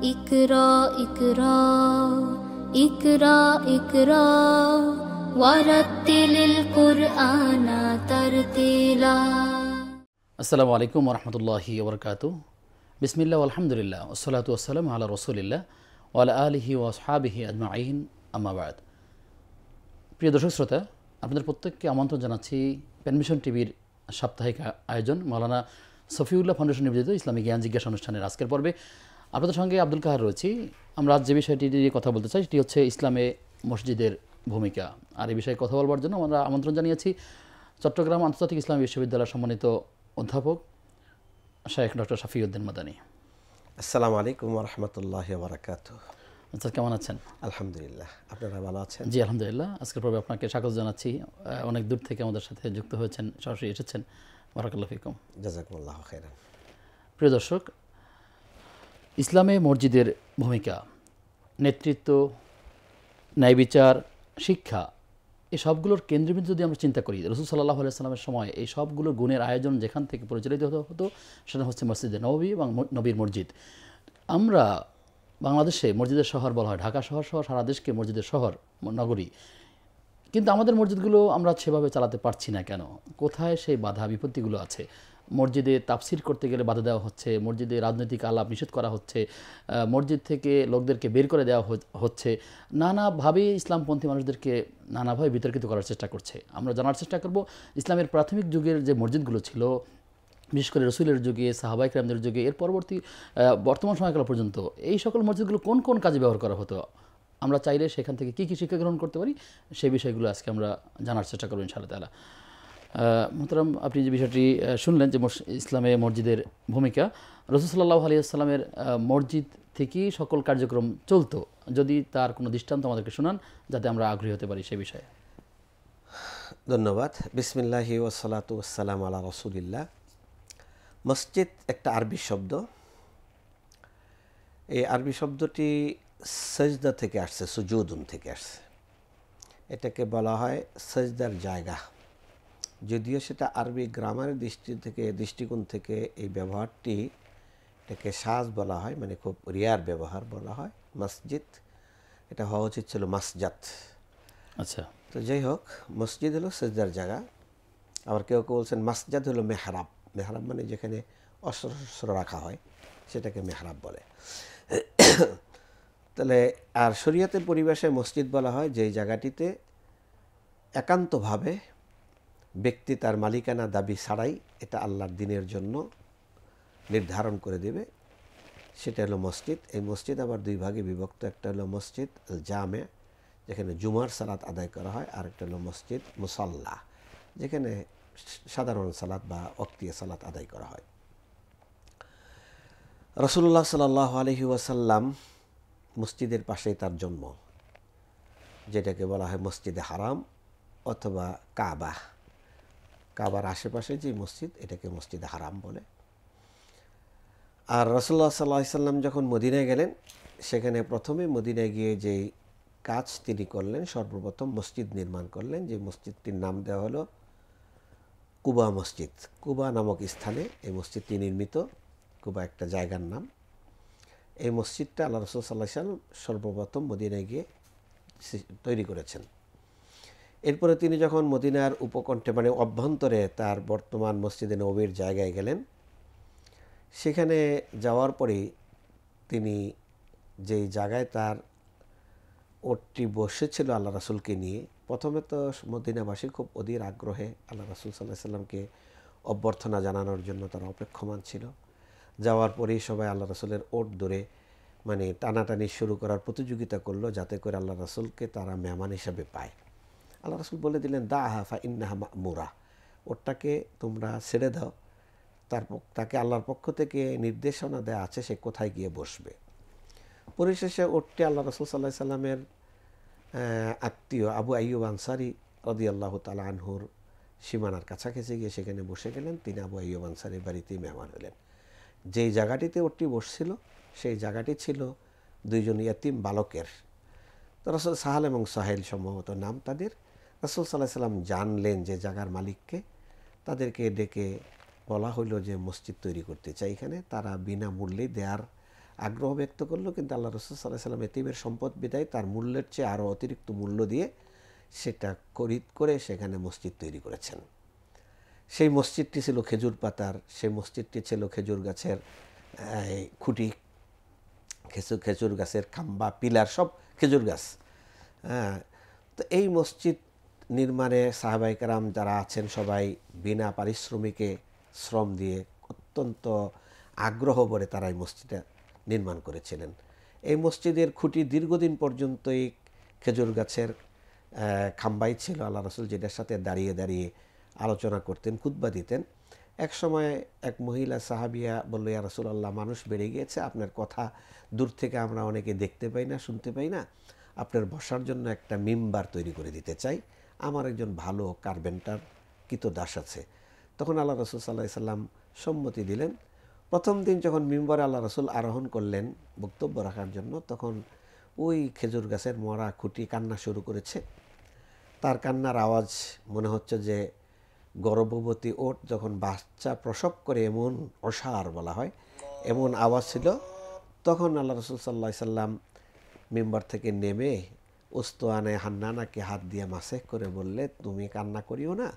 ইকরা ইকরা ইকরা ইকরা ওয়ারাত্তিলিল কুরআনা তারতিলা। আসসালামু আলাইকুম ওরহমতুল্লাহি ওবরকাতুহ। বিসমিল্লাহ আলহামদুলিল্লাহ ওসসালাতু ওয়াসসালামু আলা রাসূলিল্লাহ ওয়া আলা আলিহি ওয়া আসহাবিহি আজমাইন, আম্মা বাদ। প্রিয় দর্শক শ্রোতা, আপনাদের প্রত্যেককে আমন্ত্রণ জানাচ্ছি পেনমিশন টিভির সাপ্তাহিক আয়োজন মাওলানা সফিউল্লাহ ফাউন্ডেশন নিবেদিত ইসলামী জ্ঞান জিজ্ঞাসা অনুষ্ঠানের আজকের পর্বে আপনাদের সঙ্গে আব্দুল কাহার রয়েছি। আমরা আজ যে বিষয়টি নিয়ে কথা বলতে চাই সেটি হচ্ছে ইসলামে মসজিদের ভূমিকা। আর এই বিষয়ে কথা বলবার জন্য আমরা আমন্ত্রণ জানিয়েছি চট্টগ্রাম আন্তর্জাতিক ইসলামী বিশ্ববিদ্যালয়ের সম্মানিত অধ্যাপক শাইখ ডক্টর শাফিউদ্দিন মাদানী। আসসালামু আলাইকুম ওয়া রাহমাতুল্লাহি ওয়া বারাকাতুহু। আচ্ছা, কেমন আছেন? আলহামদুলিল্লাহ, আপনারা ভালো আছেন? জি আলহামদুলিল্লাহ। আজকের পর্বে আপনাকে স্বাগত জানাচ্ছি। অনেক দূর থেকে আমাদের সাথে যুক্ত হয়েছেন, সরাসরি এসেছেন। বারাকাল্লাহু ফিকুম। জাযাকুমুল্লাহু খাইরান। প্রিয় দর্শক, ইসলামে মসজিদের ভূমিকা, নেতৃত্ব, ন্যায় বিচার, শিক্ষা, এই সবগুলোর কেন্দ্রবিন্দু যদি আমরা চিন্তা করি, রাসূল সাল্লাল্লাহু আলাইহি ওয়াসাল্লামের সময় এই সবগুলো গুণের আয়োজন যেখান থেকে পরিচালিত হতো সেটা হচ্ছে মসজিদে নববী এবং নবীর মসজিদ। আমরা বাংলাদেশে মসজিদের শহর বলা হয়, ঢাকা শহর সহ সারা দেশকে মসজিদের শহর নগরী, কিন্তু আমাদের মসজিদগুলো আমরা সেভাবে চালাতে পারছি না কেন? কোথায় সেই বাধা বিপত্তিগুলো আছে? মসজিদে তাফসির করতে গেলে বাধা দেওয়া হচ্ছে, মসজিদে রাজনৈতিক আলাপ নিষেধ করা হচ্ছে, মসজিদ থেকে লোকদেরকে বের করে দেওয়া হচ্ছে, নানাভাবে ইসলামপন্থী মানুষদেরকে নানাভাবে বিতর্কিত করার চেষ্টা করছে। আমরা জানার চেষ্টা করব ইসলামের প্রাথমিক যুগের যে মসজিদগুলো ছিল, বিশেষ করে রসুলের যুগে, সাহাবায়ে কেরামদের যুগে, এর পরবর্তী বর্তমান সময়কাল পর্যন্ত এই সকল মসজিদগুলো কোন কোন কাজে ব্যবহার করা হতো, আমরা চাইলে সেখান থেকে কী কী শিক্ষা গ্রহণ করতে পারি, সেই বিষয়গুলো আজকে আমরা জানার চেষ্টা করব ইনশাআল্লাহ তাআলা। মোহতারাম, আপনি যে বিষয়টি শুনলেন যে ইসলামে মসজিদের ভূমিকা, রাসূল সাল্লাল্লাহু আলাইহি ওয়াসাল্লামের মসজিদ থেকেই সকল কার্যক্রম চলতো, যদি তার কোনো দৃষ্টান্ত আমাদেরকে শোনান যাতে আমরা আগ্রহী হতে পারি সেই বিষয়ে। ধন্যবাদ। বিসমিল্লাহি ওয়াসসালাতু ওয়াসসালামু আলা রাসূলিল্লাহ। মসজিদ একটা আরবি শব্দ। এই আরবি শব্দটি সাজদা থেকে আসছে, সুজুদুন থেকে আসছে। এটাকে বলা হয় সাজদার জায়গা। যদিও সেটা আরবি গ্রামারের দৃষ্টিকোণ থেকে এই ব্যবহারটি, এটাকে সাজ বলা হয়, মানে খুব রিয়ার ব্যবহার বলা হয়। মসজিদ এটা হওয়া উচিত ছিল মাসজাদ। আচ্ছা, তো যাই হোক, মসজিদ হলো সাজদার জায়গা। আবার কেউ কেউ বলছেন মাসজাদ হলো মেহরাব। মেহরাব মানে যেখানে অস্ত্র শস্ত্র রাখা হয় সেটাকে মেহরাব বলে। তাহলে আর শরীয়তের পরিবেশে মসজিদ বলা হয় যেই জায়গাটিতে একান্তভাবে ব্যক্তি তার মালিকানা দাবি ছাড়াই এটা আল্লাহর দ্বীনের জন্য নির্ধারণ করে দেবে, সেটা হলো মসজিদ। এই মসজিদ আবার দুই ভাগে বিভক্ত। একটা হলো মসজিদ আল জামে, যেখানে জুমার সালাত আদায় করা হয়, আর একটা হলো মসজিদ মুসাল্লা, যেখানে সাধারণ সালাত বা ওয়াক্তিয়া সালাত আদায় করা হয়। রাসূলুল্লাহ সাল্লাল্লাহু আলাইহি ওয়াসাল্লাম মসজিদের পাশেই তার জন্ম, যেটাকে বলা হয় মসজিদে হারাম অথবা কাবা। কাবার আশেপাশে যে মসজিদ, এটাকে মসজিদে হারাম বলে। আর রাসূলুল্লাহ সাল্লাল্লাহু আলাইহি ওয়াসাল্লাম যখন মদিনায় গেলেন, সেখানে প্রথমে মদিনায় গিয়ে যেই কাজ তিনি করলেন, সর্বপ্রথম মসজিদ নির্মাণ করলেন। যে মসজিদটির নাম দেওয়া হলো কুবা মসজিদ। কুবা নামক স্থানে এই মসজিদটি নির্মিত। কুবা একটা জায়গার নাম। এই মসজিদটা আল্লাহ রাসূল সাল্লাল্লাহু আলাইহি ওয়াসাল্লাম সর্বপ্রথম মদিনায় গিয়ে তৈরি করেছেন। এরপরে তিনি যখন মদিনার উপকণ্ঠে, মানে অভ্যন্তরে তার বর্তমান মসজিদে নববীর জায়গায় গেলেন, সেখানে যাওয়ার পরেই তিনি যেই জায়গায় তার ওটটি বসেছিল আল্লাহ রাসূলকে নিয়ে, প্রথমে তো মদিনাবাসী খুব অধীর আগ্রহে আল্লাহ রাসূল সাল্লাল্লাহু আলাইহি ওয়াসাল্লামকে অভ্যর্থনা জানানোর জন্য তারা অপেক্ষমান ছিল। যাওয়ার পরেই সবাই আল্লাহ রাসূলের ওট ধরে মানে টানাটানি শুরু করার প্রতিযোগিতা করলো, যাতে করে আল্লাহ রাসূলকে তারা মেহমান হিসাবে পায়। আল্লাহ রাসূল বলে দিলেন, দাহা ফা ইন্নাহা মা'মুরা, ওটটাকে তোমরা ছেড়ে দাও, তাকে আল্লাহর পক্ষ থেকে নির্দেশনা দেওয়া আছে সে কোথায় গিয়ে বসবে। পরিশেষে ওটটি আল্লাহ রাসূল সাল্লাল্লাহু আলাইহি সাল্লামের আত্মীয় আবু আইয়ুব আনসারী রাদিয়াল্লাহু তাআলা আনহুর সীমানার কাছাকাছি গিয়ে সেখানে বসে গেলেন। তিনি আবু আইয়ুব আনসারীর বাড়িতেই মেহমান হলেন। যেই জায়গাটিতে ওটটি বসছিল সেই জায়গাটি ছিল দুইজন ইয়াতিম বালকের। তো রাসূল সাহাল এবং সাহেল সম্ভবত নাম তাদের। রাসূল সাল্লাল্লাহু আলাইহি সাল্লাম জানলেন যে জায়গার মালিককে, তাদেরকে ডেকে বলা হইল যে মসজিদ তৈরি করতে চাই এখানে। তারা বিনামূল্যে দেয়ার আগ্রহ ব্যক্ত করলো, কিন্তু আল্লাহ রাসূল সাল্লাল্লাহু আলাইহি ওয়াসাল্লাম এতিমের সম্পদ বিদায় তার মূল্যের চেয়ে আরও অতিরিক্ত মূল্য দিয়ে সেটা খরিদ করে সেখানে মসজিদ তৈরি করেছেন। সেই মসজিদটি ছিল খেজুর পাতার, সেই মসজিদটি ছিল খেজুর গাছের খুঁটি, খেজুর গাছের খাম্বা, পিলার সব খেজুর গাছ। তো এই মসজিদ নির্মাণে সাহাবায়ে কেরাম যারা আছেন সবাই বিনা পারিশ্রমিকে শ্রম দিয়ে অত্যন্ত আগ্রহ ভরে তারা এই মসজিদটা নির্মাণ করেছিলেন। এই মসজিদের খুঁটি দীর্ঘদিন পর্যন্ত এই খেজুর গাছের খাম্বাই ছিল। আল্লাহ রাসূল যেটার সাথে দাঁড়িয়ে দাঁড়িয়ে আলোচনা করতেন, খুতবা দিতেন। এক সময় এক মহিলা সাহাবিয়া বলল, ইয়া রাসূলুল্লাহ, মানুষ বেড়ে গিয়েছে, আপনার কথা দূর থেকে আমরা অনেকে দেখতে পাই না, শুনতে পাই না, আপনার বসার জন্য একটা মিম্বার তৈরি করে দিতে চাই, আমার একজন ভালো কার্পেন্টার কৃতদাস আছে। তখন আল্লাহ রাসূল সাল্লাল্লাহু আলাইহি সাল্লাম সম্মতি দিলেন। প্রথম দিন যখন মিম্বরে আল্লাহ রাসূল আরোহণ করলেন বক্তব্য রাখার জন্য, তখন ওই খেজুর গাছের মরা খুঁটি কান্না শুরু করেছে। তার কান্নার আওয়াজ মনে হচ্ছে যে গর্ভবতী ওট যখন বাচ্চা প্রসব করে এমন অসার বলা হয়, এমন আওয়াজ ছিল। তখন আল্লাহ রাসূল সাল্লাল্লাহু আলাইহি সাল্লাম মিম্বার থেকে নেমে উস্তানে হান্নানাকে হাত দিয়ে মাসেহ করে বললে, তুমি কান্না করিও না,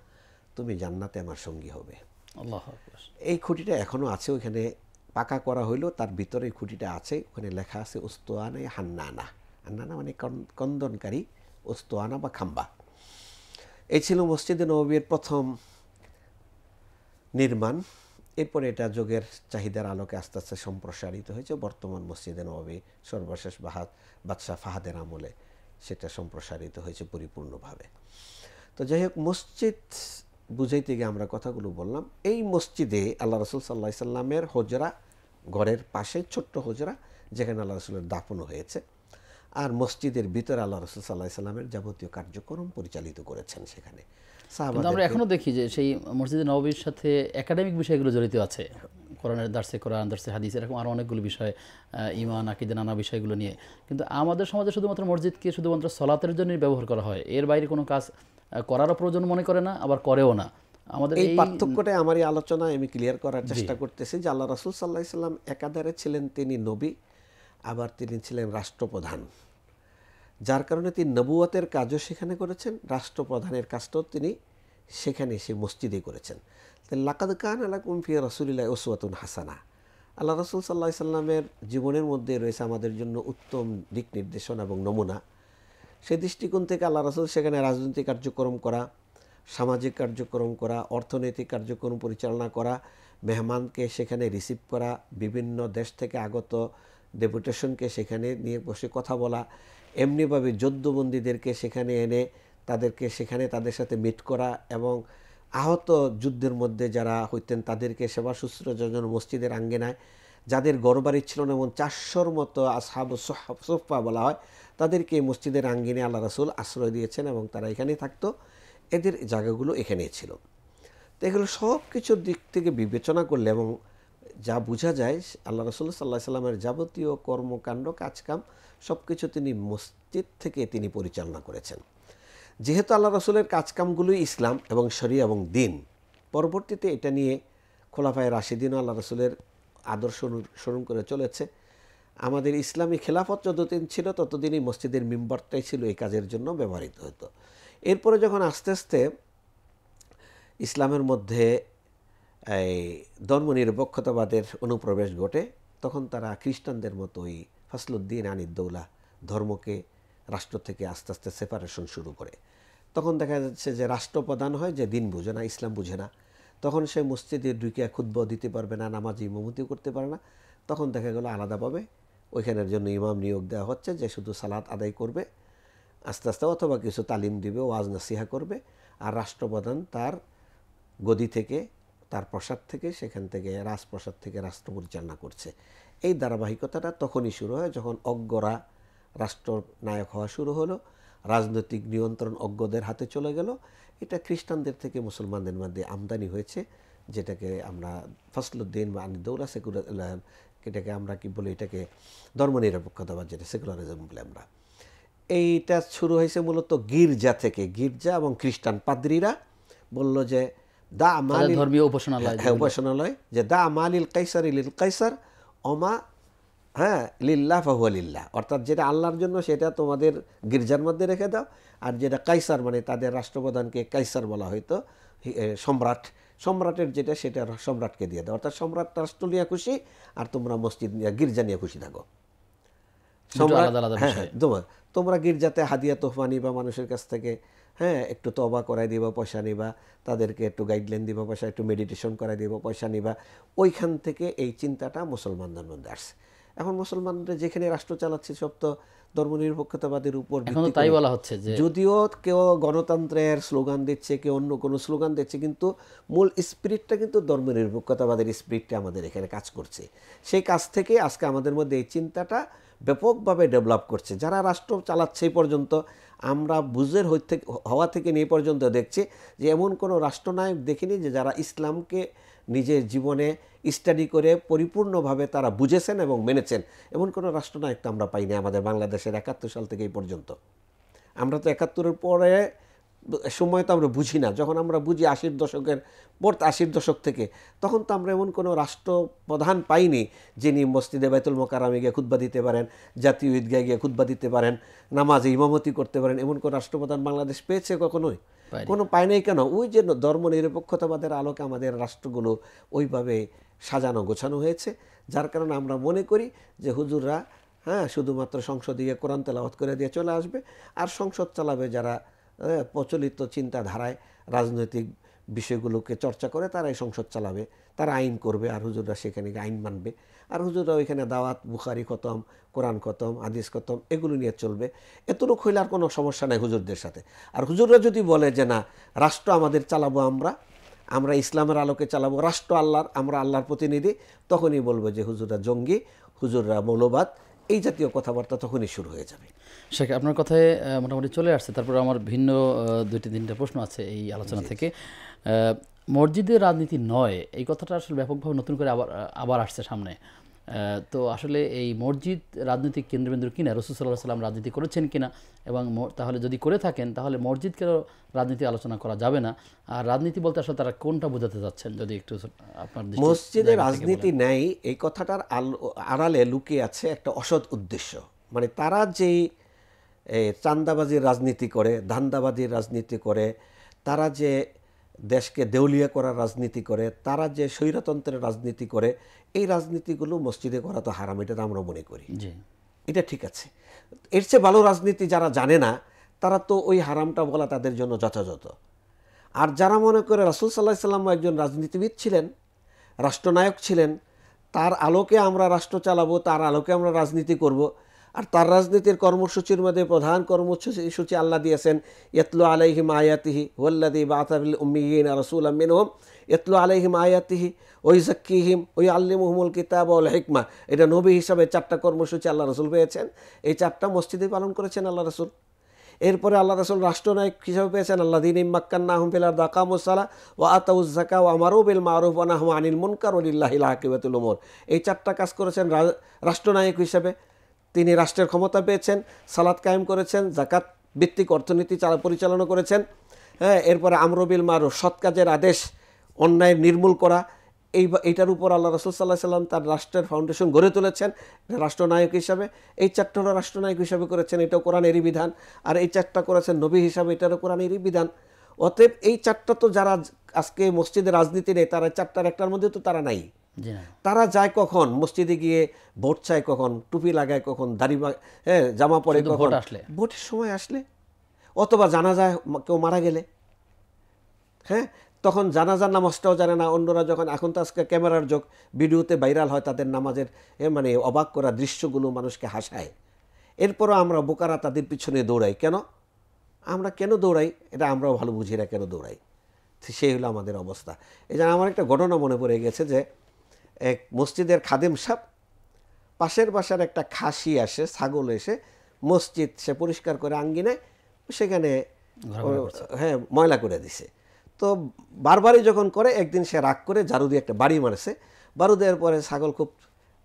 তুমি জান্নাতে আমার সঙ্গী হবে। আল্লাহু আকবার। এই খুঁটিটা এখনও আছে, ওইখানে পাকা করা হইলো, তার ভিতরে এই খুঁটিটা আছে, ওখানে লেখা আছে উস্তানে হান্নানা। হান্নানা মানে কন্দনকারী, উস্তানা বা খাম্বা। এই ছিল মসজিদে নববীর প্রথম নির্মাণ। এরপরে এটা যুগের চাহিদার আলোকে আস্তে আস্তে সম্প্রসারিত হয়েছে। বর্তমান মসজিদে নববী সর্বশেষ বাদশাহ ফাহাদের আমলে সেটা সম্প্রসারিত হয়েছে পরিপূর্ণভাবে। তো যাই হোক, মসজিদ বুঝাইতে গিয়ে আমরা কথাগুলো বললাম। এই মসজিদে আল্লাহ রাসূল সাল্লাল্লাহু আলাইহি সাল্লামের হুজরা, ঘরের পাশে ছোট্ট হুজরা যেখানে আল্লাহ রাসূলের দাফনও হয়েছে, আর মসজিদের ভিতরে আল্লাহ রাসূল সাল্লাল্লাহু আলাইহি সাল্লামের যাবতীয় কার্যক্রম পরিচালিত করেছেন। সেখানে কিন্তু আমরা এখনো দেখি যে সেই মসজিদে নববীর সাথে একাডেমিক বিষয়গুলো জড়িত আছে, কোরআনের দার্সে কোরআন, দার্সে হাদিস, এরকম আরও অনেকগুলো বিষয়, ঈমান, আকীদা, নানা বিষয়গুলো নিয়ে। কিন্তু আমাদের সমাজে শুধুমাত্র মসজিদকে শুধুমাত্র সলাতের জন্যই ব্যবহার করা হয়, এর বাইরে কোনো কাজ করারও প্রয়োজন মনে করে না, আবার করেও না। আমাদের এই পার্থক্যটা আমার এই আলোচনায় আমি ক্লিয়ার করার চেষ্টা করতেছি যে আল্লাহ রাসূল সাল্লাল্লাহু আলাইহি সাল্লাম একাধারে ছিলেন তিনি নবী, আবার তিনি ছিলেন রাষ্ট্রপ্রধান, যার কারণে তিনি নবুয়তের কাজও সেখানে করেছেন, রাষ্ট্রপ্রধানের কাজটাও তিনি সেখানে সেই মসজিদে করেছেন। লাকাদ কানা লাকুম ফি রাসূলিল্লাহি উসওয়াতুন হাসানা। আল্লাহ রাসূল সাল্লাল্লাহু আলাইহি সাল্লামের জীবনের মধ্যে রয়েছে আমাদের জন্য উত্তম দিক নির্দেশনা এবং নমুনা। সেই দৃষ্টিকোণ থেকে আল্লাহ রাসূল সেখানে রাজনৈতিক কার্যক্রম করা, সামাজিক কার্যক্রম করা, অর্থনৈতিক কার্যক্রম পরিচালনা করা, মেহমানকে সেখানে রিসিভ করা, বিভিন্ন দেশ থেকে আগত ডেপুটেশনকে সেখানে নিয়ে বসে কথা বলা, এমনিভাবে যুদ্ধবন্দীদেরকে সেখানে এনে তাদেরকে সেখানে তাদের সাথে মিট করা, এবং আহত যুদ্ধের মধ্যে যারা হইতেন তাদেরকে সেবা শুশ্রূষার জন্য মসজিদের আঙ্গিনায়, যাদের ঘরবাড়ি ছিল না, এমন 400-র মতো আসহাবু সুফফা বলা হয়, তাদেরকে মসজিদের আঙ্গিনে আল্লাহ রাসূল আশ্রয় দিয়েছেন এবং তারা এখানেই থাকতো। এদের জায়গাগুলো এখানেই ছিল। তো এগুলো সব কিছুর দিক থেকে বিবেচনা করলে এবং যা বোঝা যায়, আল্লাহ রাসূল সাল্লাল্লাহু আলাইহি সাল্লামের যাবতীয় কর্মকাণ্ড, কাজকাম সব কিছু তিনি মসজিদ থেকে তিনি পরিচালনা করেছেন। যেহেতু আল্লাহ রাসূলের কাজকামগুলোই ইসলাম এবং শরিয়া এবং দিন, পরবর্তীতে এটা নিয়ে খোলাফায়ে রাশিদিনও আল্লাহ রাসূলের আদর্শ অনুসরণ করে চলেছে। আমাদের ইসলামী খেলাফত যতদিন ছিল ততদিনই মসজিদের মিম্বরটাই ছিল এই কাজের জন্য ব্যবহৃত হতো। এরপরে যখন আস্তে আস্তে ইসলামের মধ্যে এই ধর্মনিরপেক্ষতাবাদের অনুপ্রবেশ ঘটে, তখন তারা খ্রিস্টানদের মতোই ফাসলুদ্দিন আনিদ্দৌলা ধর্মকে রাষ্ট্র থেকে আস্তে আস্তে সেপারেশন শুরু করে। তখন দেখা যাচ্ছে যে রাষ্ট্রপ্রধান হয় যে দিন বুঝে না, ইসলাম বুঝে না, তখন সে মসজিদে ঢুকে খুতবা দিতে পারবে না, নামাজ ইমামতিও করতে পারে না। তখন দেখা গেল আলাদাভাবে ওইখানের জন্য ইমাম নিয়োগ দেওয়া হচ্ছে যে শুধু সালাত আদায় করবে আস্তে আস্তে, অথবা কিছু তালিম দিবে, ওয়াজ নাসিহা করবে, আর রাষ্ট্রপ্রধান তার গদি থেকে, তার প্রসাদ থেকে, সেখান থেকে রাজপ্রসাদ থেকে রাষ্ট্র পরিচালনা করছে। এই ধারাবাহিকতাটা তখনই শুরু হয় যখন অজ্ঞরা রাষ্ট্রনায়ক হওয়া শুরু হলো, রাজনৈতিক নিয়ন্ত্রণ অজ্ঞদের হাতে চলে গেল। এটা খ্রিস্টানদের থেকে মুসলমানদের মধ্যে আমদানি হয়েছে, যেটাকে আমরা ফাসলুদ্দিন বা আনিদ্দৌলা সেকুলার, এটাকে আমরা কি বলি, এটাকে ধর্মনিরপেক্ষতাবাদ, যেটা সেকুলারিজম বলে আমরা। এইটা শুরু হয়েছে মূলত গির্জা থেকে। গির্জা এবং খ্রিস্টান পাদ্রীরা বলল যে দা ধর্মীয় উপাসনালয়, উপাসনালয়, যে দা মালিল কাইসার লিল কাইসার, অমা হ্যাঁ, লিল্লাহ ফাহুয়া লিল্লাহ, অর্থাৎ যেটা আল্লাহর জন্য সেটা তোমাদের গির্জার মধ্যে রেখে দাও, আর যেটা কাইসার মানে তাদের রাষ্ট্রপ্রধানকে কাইসার বলা হয়তো, সম্রাট, সম্রাটের যেটা সেটা সম্রাটকে দিয়ে দাও, অর্থাৎ সম্রাট রাষ্ট্র নিয়ে খুশি আর তোমরা মসজিদ নিয়ে গির্জা নিয়ে খুশি থাকো। সম্রাট, হ্যাঁ হ্যাঁ, তোমরা গির্জাতে হাদিয়া তোহফা নিবা মানুষের কাছ থেকে, হ্যাঁ, একটু তওবা করাই দিবা, পয়সা নিবা, তাদেরকে একটু গাইডলাইন দিবা, পয়সা একটু মেডিটেশন করাই দিবা, পয়সা নিবা। ওইখান থেকে এই চিন্তাটা মুসলমানদের মধ্যে আসছে। এখন মুসলমানরা যেখানে রাষ্ট্র চালাচ্ছে সব তো ধর্মনিরপেক্ষতাবাদের উপর ভিত্তি করে, তাই বলা হচ্ছে যে যদিও কেউ গণতন্ত্রের স্লোগান দিচ্ছে, কেউ অন্য কোনো স্লোগান দিচ্ছে, কিন্তু মূল স্পিরিটটা কিন্তু ধর্মনিরপেক্ষতাবাদের স্পিরিটটা আমাদের এখানে কাজ করছে। সেই কাজ থেকে আজকে আমাদের মধ্যে এই চিন্তাটা ব্যাপকভাবে ডেভেলপ করছে। যারা রাষ্ট্র চালাচ্ছে এই পর্যন্ত, আমরা বুঝের হওয়া থেকে নিয়ে পর্যন্ত দেখছি যে এমন কোনো রাষ্ট্রনায়ক দেখিনি যে যারা ইসলামকে নিজের জীবনে স্টাডি করে পরিপূর্ণভাবে তারা বুঝেছেন এবং মেনেছেন, এমন কোনো রাষ্ট্রনায়ক তো আমরা পাইনি আমাদের বাংলাদেশের 71 সাল থেকে এই পর্যন্ত। আমরা তো 71-এর পরে সময় তো আমরা বুঝি না, যখন আমরা বুঝি 80-র দশকের পর, 80-র দশক থেকে, তখন তো আমরা এমন কোনো রাষ্ট্রপ্রধান পাইনি যিনি মসজিদে বাইতুল মোকাররমে গিয়ে খুতবা দিতে পারেন, জাতীয় ঈদগাহে গিয়ে খুতবা দিতে পারেন, নামাজে ইমামতি করতে পারেন, এমন কোনো রাষ্ট্রপ্রধান বাংলাদেশ পেয়েছে কখনোই? কোনো পায় নাই। কেন? ওই যে ধর্মনিরপেক্ষতাবাদের আলোকে আমাদের রাষ্ট্রগুলো ওইভাবে সাজানো গোছানো হয়েছে, যার কারণে আমরা মনে করি যে হুজুররা, হ্যাঁ, শুধুমাত্র সংসদে গিয়ে কোরআন তেলাওয়াত করে দিয়ে চলে আসবে, আর সংসদ চালাবে যারা প্রচলিত চিন্তাধারায় রাজনৈতিক বিষয়গুলোকে চর্চা করে, তারাই সংসদ চালাবে, তারা আইন করবে, আর হুজুররা সেখানে আইন মানবে, আর হুজুররা ওইখানে দাওয়াত, বুখারি খতম, কোরআন খতম, হাদিস খতম এগুলো নিয়ে চলবে। এতটুকু হইলে আর কোনো সমস্যা নাই হুজুরদের সাথে। আর হুজুররা যদি বলে যে না, রাষ্ট্র আমাদের চালাবো, আমরা ইসলামের আলোকে চালাবো, রাষ্ট্র আল্লাহর, আমরা আল্লাহর প্রতিনিধি, তখনই বলবো যে হুজুররা জঙ্গি, হুজুররা মৌলবাদ, এই জাতীয় কথাবার্তা তখনই শুরু হয়ে যাবে। শেখ, আপনার কথায় মোটামুটি চলে আসছে। তারপরে আমার ভিন্ন 2-3টা প্রশ্ন আছে এই আলোচনা থেকে। মসজিদের রাজনীতি নয়, এই কথাটা আসলে ব্যাপকভাবে নতুন করে আবার আসছে সামনে। তো আসলে এই মসজিদ রাজনৈতিক কেন্দ্রবিন্দু কিনা, রাসূল সাল্লাল্লাহু আলাইহি ওয়াসাল্লাম রাজনীতি করেছেন কিনা, এবং তাহলে যদি করে থাকেন তাহলে মসজিদকেও রাজনীতি আলোচনা করা যাবে না। আর রাজনীতি বলতে আসলে তারা কোনটা বোঝাতে যাচ্ছেন যদি একটু আপনার মসজিদে রাজনীতি নেই, এই কথাটার আড়ালে লুকিয়ে আছে একটা অসৎ উদ্দেশ্য। মানে তারা যেই চাঁদাবাজির রাজনীতি করে, ধান্দাবাজির রাজনীতি করে, তারা যে দেশকে দেউলিয়া করার রাজনীতি করে, তারা যে স্বৈরতন্ত্রের রাজনীতি করে, এই রাজনীতিগুলো মসজিদে করা তো হারাম, এটা আমরা মনে করি। এটা ঠিক আছে। এর চেয়ে ভালো রাজনীতি যারা জানে না, তারা তো ওই হারামটা বলা তাদের জন্য যথাযথ। আর যারা মনে করে রাসূল সাল্লাল্লাহু আলাইহি ওয়াসাল্লাম একজন রাজনীতিবিদ ছিলেন, রাষ্ট্রনায়ক ছিলেন, তার আলোকে আমরা রাষ্ট্র চালাবো, তার আলোকে আমরা রাজনীতি করব, আর তার রাজনীতির কর্মসূচির মধ্যে প্রধান কর্মসূচি আল্লাহ দিয়েছেন, ইয়াতলু আলাইহিম আয়াতিহি ওয়াল্লাযী বা'আসা ফিল উম্মিয়িনা রাসূলাম মিনহুম ইয়াতলু আলাইহিম আয়াতিহি ওয়া ইউযাক্কিহিম ওয়া ইউআল্লিমুহুমুল কিতাবা ওয়াল হিকমা। এটা নবী হিসাবে 4টা কর্মসূচি আল্লাহ রাসূল পেয়েছেন, এই 4টা মসজিদে পালন করেছেন আল্লাহ রাসূল। এরপরে আল্লাহ রাসূল রাষ্ট্রনায়ক হিসাবে পেয়েছেন, আল্লাযীনা মাক্কান্নাহুম ফিল আরদি আকামুস সালাহ ওয়া আতাউয যাকাত ওয়া আমারু বিল মা'রুফ ওয়া নাহাউ আনিল মুনকার ওয়া লিল্লাহিল আকিবাতুল উমুর। এই 4টা কাজ করেছেন রাষ্ট্রনায়ক হিসাবে। তিনি রাষ্ট্রের ক্ষমতা পেয়েছেন, সালাত কায়েম করেছেন, যাকাত ভিত্তিক অর্থনীতি পরিচালনা করেছেন, হ্যাঁ। এরপরে আমরু বিল মা'রুফ, সৎ কাজের আদেশ, অন্যায় নির্মূল করা, এইটার উপর আল্লাহ রাসূল সাল্লাল্লাহু আলাইহি ওয়াসাল্লাম তার রাষ্ট্রের ফাউন্ডেশন গড়ে তুলেছেন রাষ্ট্রনায়ক হিসাবে। এই 4টা রাষ্ট্রনায়ক হিসাবে করেছেন, এটাও কোরআনেরই বিধান। আর এই 4টা করেছেন নবী হিসাবে, এটারও কোরআনেরই বিধান। অতএব এই 4টা তো যারা আজকে মসজিদে রাজনীতি নেই, তারা 4টার একটার মধ্যে তো তারা নাই। তারা যায় কখন মসজিদে গিয়ে, ভোট চায় কখন, টুপি লাগায় কখন, দাড়ি জামা পরে কখন, ভোটের সময় আসলে, অথবা জানাজায় কেউ মারা গেলে, হ্যাঁ, তখন জানাজার নামাজটাও জানে না অন্যরা। যখন এখন তো আজকে ক্যামেরার যোগ, ভিডিওতে ভাইরাল হয় তাদের নামাজের মানে অবাক করা দৃশ্যগুলো মানুষকে হাসায়। এরপরও আমরা বোকারা তাদের পিছনে দৌড়াই। কেন আমরা দৌড়াই এটা আমরাও ভালো বুঝি না কেন দৌড়াই। সেই হলো আমাদের অবস্থা। এই জন্য আমার একটা ঘটনা মনে পড়ে গেছে যে এক মসজিদের খাদেম সাহেব, পাশের বাসার একটা খাসি আসে, ছাগল এসে মসজিদ সে পরিষ্কার করে আঙ্গিনায় সেখানে হ্যাঁ ময়লা করে দিছে। তো বারবারই যখন করে, একদিন সে রাগ করে ঝাড়ু দিয়ে একটা বাড়ি মারছে। বাড়ু দেওয়ার পরে ছাগল খুব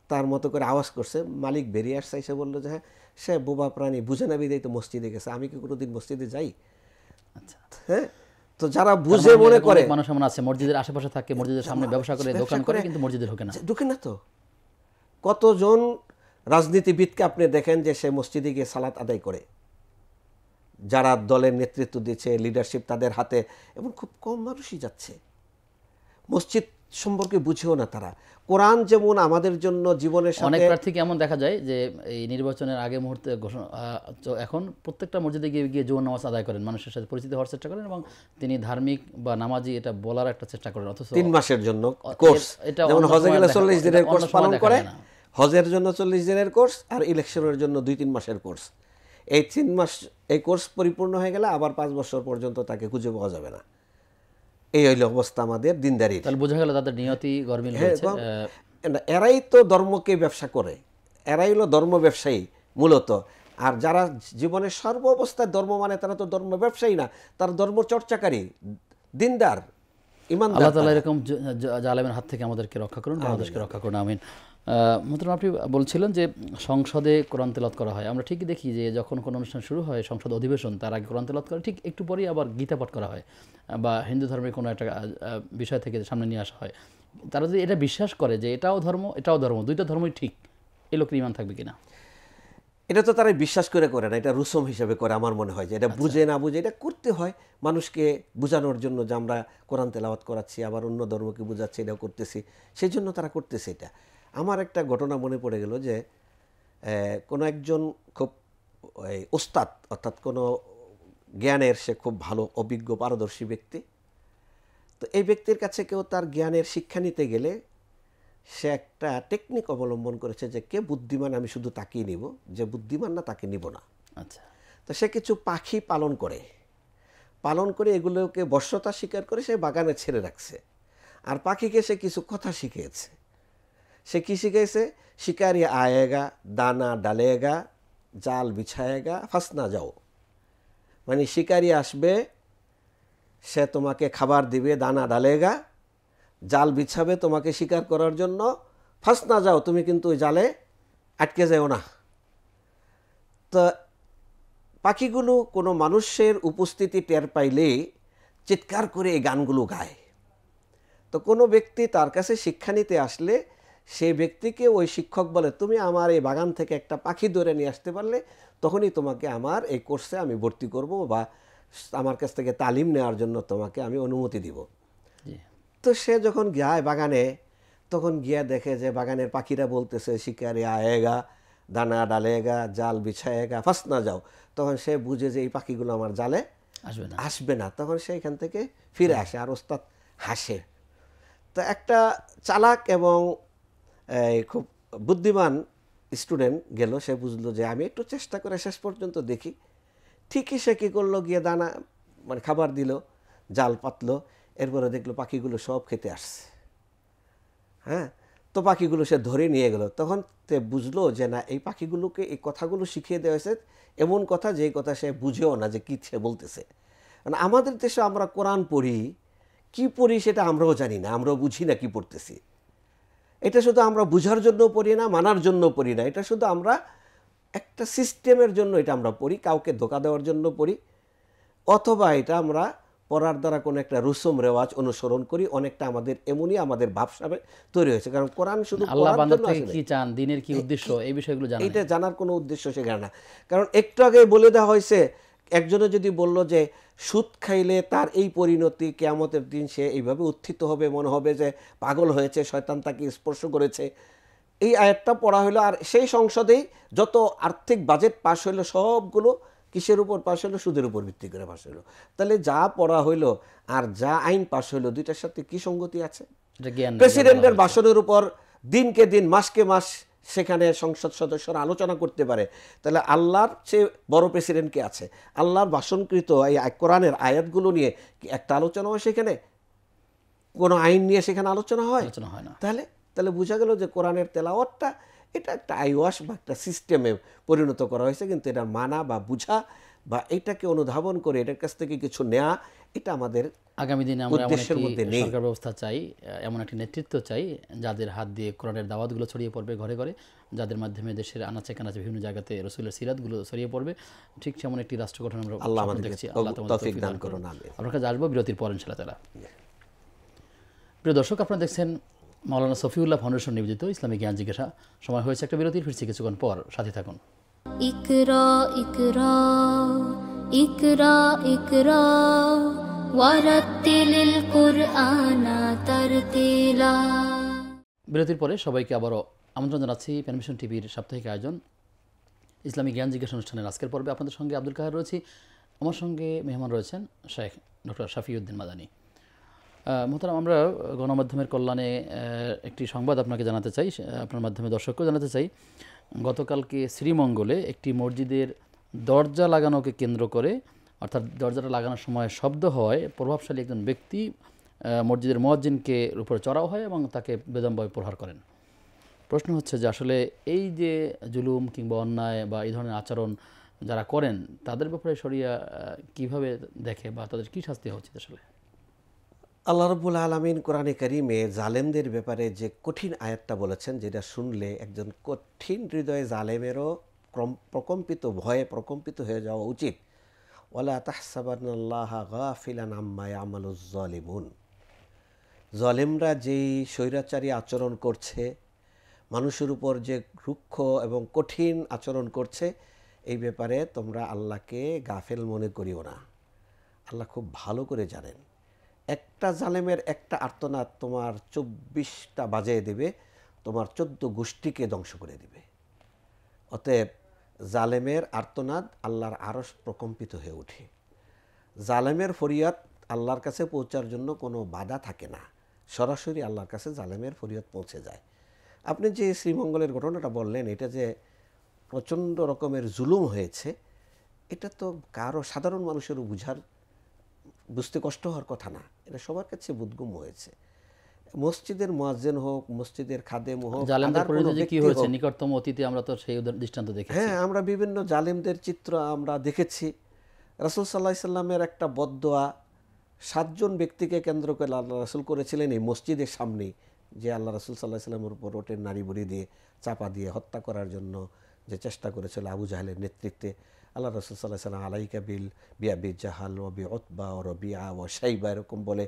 তার মতো করে আওয়াজ করছে। মালিক বেরিয়ে আসছে, এসে বললো যে হ্যাঁ, সে বোবা প্রাণী, বুঝে না বিদেই তো মসজিদে গেছে, আমি কি কোনোদিন মসজিদে যাই? আচ্ছা, হ্যাঁ। তো যারা বুঝে মনে করে, মানুষ এমন আছে মসজিদের আশেপাশে থাকে, মসজিদের সামনে ব্যবসা করে, দোকান করে, কিন্তু মসজিদে ঢোকে না। ঢোকে না তো। কতজন রাজনীতিবিদকে আপনি দেখেন যে সে মসজিদে গিয়ে সালাত আদায় করে, যারা দলের নেতৃত্ব দিচ্ছে, লিডারশিপ তাদের হাতে, এবং খুব কম মানুষই যাচ্ছে। মসজিদ সম্পর্কে বুঝেও না তারা। কোরআন যেমন আমাদের জন্য জীবনের অনেক সাথে, প্রার্থীকে এমন দেখা যায় যে এই নির্বাচনের আগে মুহূর্তে ঘোষণা এখন প্রত্যেকটা মসজিদে গিয়ে গিয়ে জুমার নামাজ আদায় করেন, মানুষের সাথে পরিচিত হওয়ার চেষ্টা করেন এবং তিনি ধার্মিক বা নামাজি এটা বলার একটা চেষ্টা করেন, অথচ 3 মাসের জন্য কোর্স, যেমন হজে গেলে 40 দিনের কোর্স পালন করে, হজের জন্য 40 দিনের কোর্স, আর ইলেকশনের জন্য 2-3 মাসের কোর্স। এই 3 মাস এই কোর্স পরিপূর্ণ হয়ে গেলে আবার 5 বছর পর্যন্ত তাকে খুঁজে পাওয়া যাবে না। এই হইল অবস্থা আমাদের দিনদারির। তাহলে বোঝা গেল তাদের নিয়তি গরমিল হয়েছে। এরাই তো ধর্মকে ব্যবসা করে, এরাই হলো ধর্ম ব্যবসায়ী মূলত। আর যারা জীবনের সর্ব অবস্থায় ধর্ম মানে তারা তো ধর্ম ব্যবসায়ী না, তারা ধর্ম চর্চাকারী, দিনদার, ইমানদার। আল্লাহ তাআলা এরকম জালেমের হাত থেকে আমাদেরকে রক্ষা করুন, বাংলাদেশকে রক্ষা করুন, আমিন। মোহতারাম, আপনি বলছিলেন যে সংসদে কোরআন তেলাওয়াত করা হয়। আমরা ঠিকই দেখি যে যখন কোনো অনুষ্ঠান শুরু হয়, সংসদ অধিবেশন, তার আগে কোরআন তেলাওয়াত করে, ঠিক একটু পরেই আবার গীতা পাঠ করা হয় বা হিন্দু ধর্মের কোনো একটা বিষয় থেকে সামনে নিয়ে আসা হয়। তারা যদি এটা বিশ্বাস করে যে এটাও ধর্ম এটাও ধর্ম, দুইটা ধর্মই ঠিক, এই লোকের ঈমান থাকবে কিনা? এটা তো তারা বিশ্বাস করে না, এটা রুসুম হিসেবে করে। আমার মনে হয় যে এটা বুঝে না বুঝে এটা করতে হয় মানুষকে বোঝানোর জন্য, যে আমরা কোরআন তেলাওয়াত করাচ্ছি, আবার অন্য ধর্মকে বোঝাচ্ছি, এটাও করতেছি, সেই জন্য তারা করতেছে এটা। আমার একটা ঘটনা মনে পড়ে গেল যে কোনো একজন খুব ওস্তাদ, অর্থাৎ কোনো জ্ঞানের সে খুব ভালো অভিজ্ঞ পারদর্শী ব্যক্তি, তো এই ব্যক্তির কাছে কেউ তার জ্ঞানের শিক্ষা নিতে গেলে সে একটা টেকনিক অবলম্বন করেছে যে কে বুদ্ধিমান আমি শুধু তাকেই নিব, যে বুদ্ধিমান না তাকে নিব না। আচ্ছা, তো সে কিছু পাখি পালন করে এগুলোকে বশ্যতা স্বীকার করে সে বাগানে ছেড়ে রাখছে। আর পাখিকে সে কিছু কথা শিখিয়েছে। সে কি শিখেছে? শিকারি আয়েগা, দানা ডালেগা, জাল বিছায়েগা, ফাঁসনা যাও। মানে শিকারি আসবে, সে তোমাকে খাবার দিবে, দানা ডালেগা, জাল বিছাবে তোমাকে শিকার করার জন্য, ফাঁসনা যাও, তুমি কিন্তু ওই জালে আটকে যাও না। তো পাখিগুলো কোনো মানুষের উপস্থিতি টের পাইলেই চিৎকার করে এই গানগুলো গায়। তো কোনো ব্যক্তি তার কাছে শিক্ষা নিতে আসলে সেই ব্যক্তিকে ওই শিক্ষক বলে, তুমি আমার এই বাগান থেকে একটা পাখি ধরে নিয়ে আসতে পারলে তখনই তোমাকে আমার এই কোর্সে আমি ভর্তি করব, বা আমার কাছ থেকে তালিম নেওয়ার জন্য তোমাকে আমি অনুমতি দিব। তো সে যখন যায় বাগানে, তখন গিয়া দেখে যে বাগানের পাখিরা বলতেছে শিকারি আয়েগা, দানা ডালেগা, জাল বিছায়েগা, ফাঁসনা যাও। তখন সে বুঝে যে এই পাখিগুলো আমার জালে আসবে না। তখন সে এখান থেকে ফিরে আসে, আর ওস্তাদ হাসে। তো একটা চালাক এবং খুব বুদ্ধিমান স্টুডেন্ট গেল, সে বুঝলো যে আমি একটু চেষ্টা করে শেষ পর্যন্ত দেখি। ঠিকই সে কী করলো, গিয়ে দানা মানে খাবার দিল, জাল পাতলো, এরপরে দেখলো পাখিগুলো সব খেতে আসছে। হ্যাঁ, তো পাখিগুলো সে ধরে নিয়ে গেল। তখন সে বুঝলো যে না, এই পাখিগুলোকে এই কথাগুলো শিখিয়ে দেওয়া হয়েছে, এমন কথা যে কথা সে বুঝেও না যে কী সে বলতেছে। মানে আমাদের দেশে আমরা কোরআন পড়ি, কি পড়ি সেটা আমরাও জানি না, আমরাও বুঝি না কি পড়তেছি। এটা শুধু আমরা বুঝার জন্য পড়ি না, মানার জন্য পড়ি না, এটা শুধু আমরা একটা সিস্টেমের জন্য এটা আমরা পড়ি, কাউকে ধোঁকা দেওয়ার জন্য পড়ি, অথবা এটা আমরা পড়ার দ্বারা কোনো একটা রুসুম রেওয়াজ অনুসরণ করি। অনেকটা আমাদের এমনই আমাদের ভাবসাবে তৈরি হয়েছে। কারণ কোরআন শুধু আল্লাহ বান্দার থেকে কি চান, দিনের কি উদ্দেশ্য, এই বিষয়গুলো জানা, এটা জানার কোনো উদ্দেশ্য সেখানে না। কারণ একটু আগে বলে দেওয়া হয়েছে, একজনে যদি বলল যে সুদ খাইলে তার এই পরিণতি, কিয়ামতের দিন সে এইভাবে উত্থিত হবে, মনে হবে যে পাগল হয়েছে, শয়তান তাকে স্পর্শ করেছে। এই আয়াতটা পড়া হলো, আর সেই সংসদেই যত আর্থিক বাজেট পাস হইলো সবগুলো কিসের উপর পাস হলো? সুদের উপর ভিত্তি করে পাস হইলো। তাহলে যা পড়া হইলো আর যা আইন পাস হইলো, দুইটার সাথে কি সঙ্গতি আছে? প্রেসিডেন্টের ভাষণের উপর দিনকে দিন, মাসকে মাস সেখানে সংসদ সদস্যরা আলোচনা করতে পারে। তাহলে আল্লাহর চেয়ে বড় প্রেসিডেন্ট কে আছে? আল্লাহর ভাষণকৃত এই কোরআনের আয়াতগুলো নিয়ে একটা আলোচনা হয়, সেখানে কোনো আইন নিয়ে সেখানে আলোচনা হয় না। তাহলে বোঝা গেল যে কোরআনের তেলাওয়াতটা এটা একটা আইওয়াশ বা একটা সিস্টেমে পরিণত করা হয়েছে, কিন্তু এটা মানা বা বুঝা বা এটাকে অনুধাবন করে এটার কাছ থেকে কিছু নেওয়া, এটা আমাদের আগামী দিনে আমরা এমন একটি সরকার ব্যবস্থা চাই, এমন একটি নেতৃত্ব চাই যাদের হাত দিয়ে কোরআনের দাওয়াতগুলো ছড়িয়ে পড়বে ঘরে ঘরে, যাদের মাধ্যমে দেশের আনাচে কানাচে বিভিন্ন জায়গাতে রাসূলের সিরাতগুলো ছড়িয়ে পড়বে। ঠিক সেমন একটি রাষ্ট্র গঠন আমরা আল্লাহ আমাদের দেখছি। আল্লাহ তৌফিক দান করুন। আপনার কাছে আসবো বিরতির পর ইনশাআল্লাহ তাআলা। প্রিয় দর্শক, আপনারা দেখছেন মাওলানা সফিউল্লাহ ফাউন্ডেশন নিবেদিত ইসলামিক জ্ঞান জিজ্ঞাসা। সময় হয়েছে একটা বিরতির, ফিরছি কিছুক্ষণ পর, সাথে থাকুন। ইকরা ইকরা ইকরা ইকরা ওয়ারাত্তিলিল কুরআনা তারতিলা। বিরতির পরে সবাইকে আবারও আমন্ত্রণ জানাচ্ছি প্যানভিশন টিভির সাপ্তাহিক আয়োজন ইসলামিক জ্ঞান জিজ্ঞাসা অনুষ্ঠানের আজকের পর্বে। আপনাদের সঙ্গে আব্দুল কাহার রয়েছি, আমার সঙ্গে মেহমান রয়েছেন শেখ ডক্টর শাফিউদ্দিন মাদানী। মোহতারাম, আমরা গণমাধ্যমের কল্যাণে একটি সংবাদ আপনাকে জানাতে চাই, আপনার মাধ্যমে দর্শককেও জানাতে চাই। গতকালকে শ্রীমঙ্গলে একটি মসজিদের দরজা লাগানোকে কেন্দ্র করে, অর্থাৎ দরজাটা লাগানোর সময় শব্দ হয়, প্রভাবশালী একজন ব্যক্তি মসজিদের মুয়াজ্জিনকে উপরে চড়াও হয় এবং তাকে বেদমভাবে প্রহার করেন। প্রশ্ন হচ্ছে যে আসলে এই যে জুলুম কিংবা অন্যায় বা এই ধরনের আচরণ যারা করেন তাদের ব্যাপারে শরিয়া কিভাবে দেখে বা তাদের কী শাস্তি হওয়া উচিত? আসলে আল্লাহ রাব্বুল আলামিন কোরআনে কারীমে জালেমদের ব্যাপারে যে কঠিন আয়াতটা বলেছেন, যেটা শুনলে একজন কঠিন হৃদয়ে জালেমেরও প্রকম্পিত, ভয়ে প্রকম্পিত হয়ে যাওয়া উচিত। ওয়ালা তাহসাবান্নাল্লাহা গাফিলান আম্মা ইয়ামালুজ জালিমুন। জালেমরা যেই স্বৈরাচারী আচরণ করছে, মানুষের উপর যে রুক্ষ এবং কঠিন আচরণ করছে, এই ব্যাপারে তোমরা আল্লাহকে গাফেল মনে করিও না। আল্লাহ খুব ভালো করে জানেন। একটা জালেমের একটা আর্তনাদ তোমার 24টা বাজিয়ে দেবে, তোমার 14 গোষ্ঠীকে ধ্বংস করে দেবে। অতএব জালেমের আর্তনাদ আল্লাহর আরশ প্রকম্পিত হয়ে ওঠে। জালেমের ফরিয়াদ আল্লাহর কাছে পৌঁছার জন্য কোনো বাধা থাকে না, সরাসরি আল্লাহর কাছে জালেমের ফরিয়াদ পৌঁছে যায়। আপনি যে শ্রীমঙ্গলের ঘটনাটা বললেন, এটা যে প্রচণ্ড রকমের জুলুম হয়েছে, এটা তো কারো সাধারণ মানুষেরও বুঝতে কষ্ট হওয়ার কথা না, এটা সবার কাছে বোধগম্য হয়েছে। মসজিদের মুয়াজ্জিন হোক, মসজিদের খাদেম হোক, জালেমদের পরিণতি কি হয়েছে নিকটতম অতীতে আমরা তো সেই দৃষ্টান্ত দেখেছি। হ্যাঁ, আমরা বিভিন্ন জালেমদের চিত্র আমরা দেখেছি। রাসূল সাল্লাল্লাহু আলাইহি সাল্লামের একটা বদদোয়া 7 জন ব্যক্তিকে কেন্দ্র করে আল্লাহ রাসূল করেছিলেন এই মসজিদের সামনে, যে আল্লাহ রাসূল সাল্লাল্লাহু আলাইহি সাল্লামের উপর ওটের নাড়ি বুড়ি দিয়ে চাপা দিয়ে হত্যা করার জন্য যে চেষ্টা করেছিল আবু জাহেলের নেতৃত্বে। আল্লাহ রাসূল সাল্লাল্লাহু আলাইহি সাল্লাম আলাইকা বিল বিআবি জাহাল ওয়া বি উতবা ওয়া রবিআ ওয়া শাইবা, এরকম বলে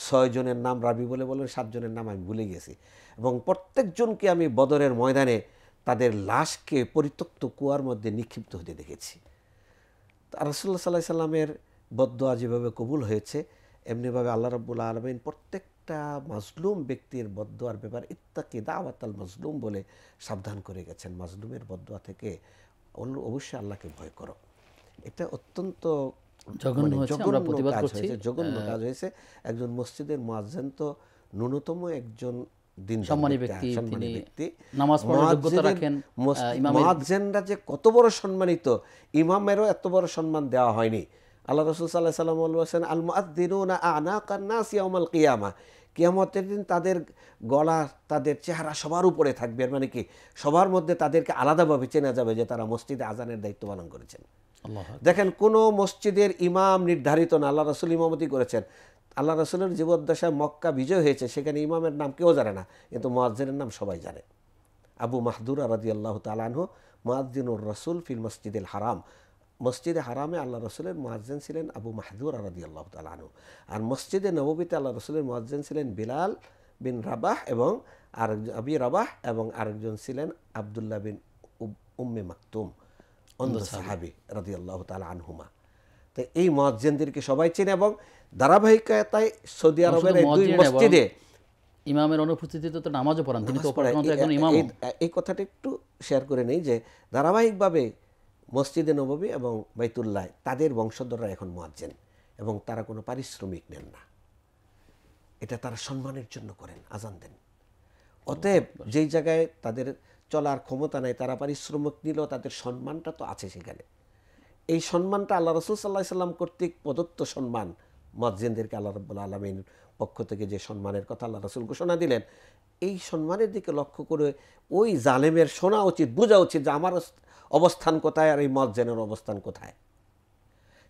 6 জনের নাম রাবি বলে 7 জনের নাম আমি ভুলে গেছি। এবং প্রত্যেকজনকে আমি বদরের ময়দানে তাদের লাশকে পরিত্যক্ত কুয়ার মধ্যে নিক্ষিপ্ত হতে দেখেছি। রাসূলুল্লাহ সাল্লাল্লাহু আলাইহি সাল্লামের বদদোয়া যেভাবে কবুল হয়েছে, এমনিভাবে আল্লাহ রাব্বুল আলামিন প্রত্যেকটা মাজলুম ব্যক্তির বদদোয়ার ব্যাপারে ইত্তাকি দাওয়াতাল মাজলুম বলে সাবধান করে গেছেন। মাজলুমের বদদোয়া থেকে অবশ্যই আল্লাহকে ভয় করো। এটা অত্যন্ত জঘন্য জঘন্য কাজ হয়েছে। একজন মসজিদের মুয়াজ্জিন তো ন্যূনতম একজন সম্মানী ব্যক্তি, নামাজ পড়ার যোগ্যতা রাখেন। মুয়াজ্জিনরা যে কত বড় সম্মানিত, ইমামেরও এত বড় সম্মান দেওয়া হয়নি। আল্লাহ রাসূল সাল্লাল্লাহু আলাইহি সাল্লাম বলেছেন, আল মুআদ্দিনুনা আ'নাকান নাস ইয়াউমাল কিয়ামা। কিয়ামতের দিন তাদের গলা, তাদের চেহারা সবার উপরে থাকবে। এর মানে কি, সবার মধ্যে তাদেরকে আলাদাভাবে চেনা যাবে যে তারা মসজিদে আজানের দায়িত্ব পালন করেছেন। দেখেন, কোনো মসজিদের ইমাম নির্ধারিত না, আল্লাহ রাসূল ইমামতি করেছেন। আল্লাহ রাসূলের জীবদ্দশায় মক্কা বিজয় হয়েছে, সেখানে ইমামের নাম কেউ জানে না, কিন্তু মুয়াজ্জিনের নাম সবাই জানে। আবু মাহদুরা রাদিয়াল্লাহু তাআলা আনহু মুয়াজ্জিনুর রাসূল ফিল মসজিদিল হারাম। মসজিদে হারামে আল্লাহ রসুলের মুয়াজ্জিন ছিলেন আবু মাহদুরা রাদিয়াল্লাহু তাআলা আনহু। আর মসজিদে নববীতে আল্লাহ রসুলের মুয়াজ্জিন ছিলেন বিলাল বিন রাবাহ এবং আবি রাবাহ, এবং আরেকজন ছিলেন আব্দুল্লাহ বিন উম্মে মাকতুম, অন্ধ সাহাবী রাদিয়াল্লাহু তাআলা আনহুমা। তো এই মুয়াজ্জিনদেরকে সবাই চেনে এবং ধারাবাহিকতায় সৌদি আরবের এই 2 মসজিদে ইমামের অনুপস্থিতিতে তো নামাজও পড়ান তিনি, তো একজন ইমাম। এই কথাটা একটু শেয়ার করে নেই যে ধারাবাহিকভাবে মসজিদে নববী এবং বাইতুল্লাহ তাদের বংশধররা এখন মুয়াজ্জিন, এবং তারা কোনো পারিশ্রমিক নেন না, এটা তারা সম্মানের জন্য করেন, আজান দেন। অতএব যেই জায়গায় তাদের চলার ক্ষমতা নাই, তারা পারিশ্রমিক নিলেও তাদের সম্মানটা তো আছে সেখানে। এই সম্মানটা আল্লাহ রাসূল সাল্লাল্লাহু আলাইহি সাল্লাম কর্তৃক প্রদত্ত সম্মান। মুয়াজ্জিনদেরকে আল্লাহ রাব্বুল আলামিন পক্ষ থেকে যে সম্মানের কথা আল্লাহ রাসূল ঘোষণা দিলেন, এই সম্মানের দিকে লক্ষ্য করে ওই জালেমের শোনা উচিত, বোঝা উচিত যে আমার অবস্থান কোথায় আর এই মুয়াজ্জিনের অবস্থান কোথায়।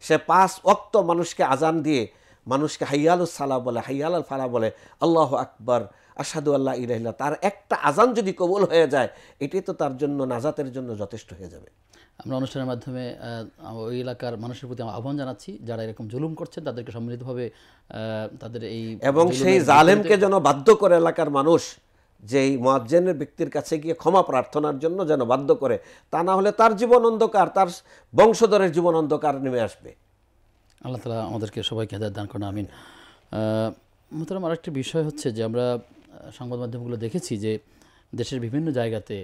সে 5 ওয়াক্ত মানুষকে আজান দিয়ে, মানুষকে হাইয়ালুস সালাহ বলে, হাইয়ালাল ফালাহ বলে, আল্লাহু আকবার, আশহাদু আল্লা ইলাহা ইল্লাল্লাহ, তার একটা আজান যদি কবুল হয়ে যায়, এটি তো তার জন্য নাজাতের জন্য যথেষ্ট হয়ে যাবে। আমরা অনুষ্ঠানের মাধ্যমে ওই এলাকার মানুষের প্রতি আহ্বান জানাচ্ছি, যারা এরকম জুলুম করছেন তাদেরকে সম্মিলিতভাবে তাদের এই এবং সেই জালেমকে যেন বাধ্য করে এলাকার মানুষ যে এই মুয়াজ্জিনের ব্যক্তির কাছে গিয়ে ক্ষমা প্রার্থনার জন্য যেন বাধ্য করে, তা না হলে তার জীবন অন্ধকার, তার বংশধরের জীবন অন্ধকার নেমে আসবে। আল্লাহ তাআলা আমাদেরকে সবাইকে হেদায়েত দান করুন, আমিন। মোহতারাম, আরেকটি বিষয় হচ্ছে যে আমরা সংবাদ মাধ্যমগুলো দেখেছি যে দেশের বিভিন্ন জায়গাতে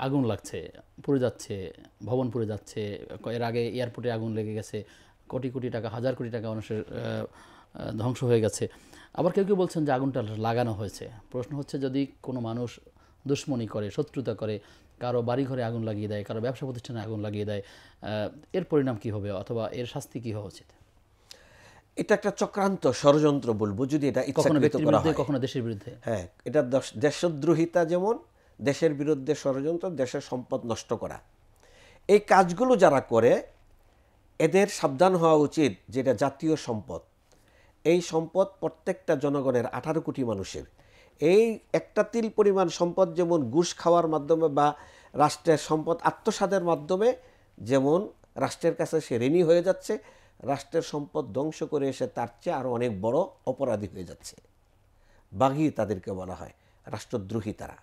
আগুন লাগছে, পুড়ে যাচ্ছে, ভবন পুড়ে যাচ্ছে। এর আগে এয়ারপোর্টে আগুন লেগে গেছে, কোটি কোটি টাকা, হাজার কোটি টাকা মানুষের ধ্বংস হয়ে গেছে। আবার কেউ কেউ বলছেন যে আগুনটা লাগানো হয়েছে। প্রশ্ন হচ্ছে, যদি কোনো মানুষ দুশ্মনী করে, শত্রুতা করে, কারো বাড়িঘরে আগুন লাগিয়ে দেয়, কারো ব্যবসা প্রতিষ্ঠানে আগুন লাগিয়ে দেয়, এর পরিণাম কী হবে অথবা এর শাস্তি কী হওয়া উচিত? এটা একটা চক্রান্ত, ষড়যন্ত্র বলবো, যদি এটা ইচ্ছাকৃত করা হয়। কখনো দেশের বিরুদ্ধে। হ্যাঁ, এটা দেশদ্রোহিতা, যেমন দেশের বিরুদ্ধে ষড়যন্ত্র, দেশের সম্পদ নষ্ট করা। এই কাজগুলো যারা করে এদের সাবধান হওয়া উচিত, যেটা জাতীয় সম্পদ। এই সম্পদ প্রত্যেকটা জনগণের, 18 কোটি মানুষের। এই একটা তিল পরিমাণ সম্পদ যেমন ঘুষ খাওয়ার মাধ্যমে বা রাষ্ট্রের সম্পদ আত্মসাতের মাধ্যমে যেমন রাষ্ট্রের কাছে সে ঋণী হয়ে যাচ্ছে, রাষ্ট্রের সম্পদ ধ্বংস করে এসে তার চেয়ে আরও অনেক বড় অপরাধী হয়ে যাচ্ছে। বাগী তাদেরকে বলা হয়, রাষ্ট্রদ্রোহী তারা।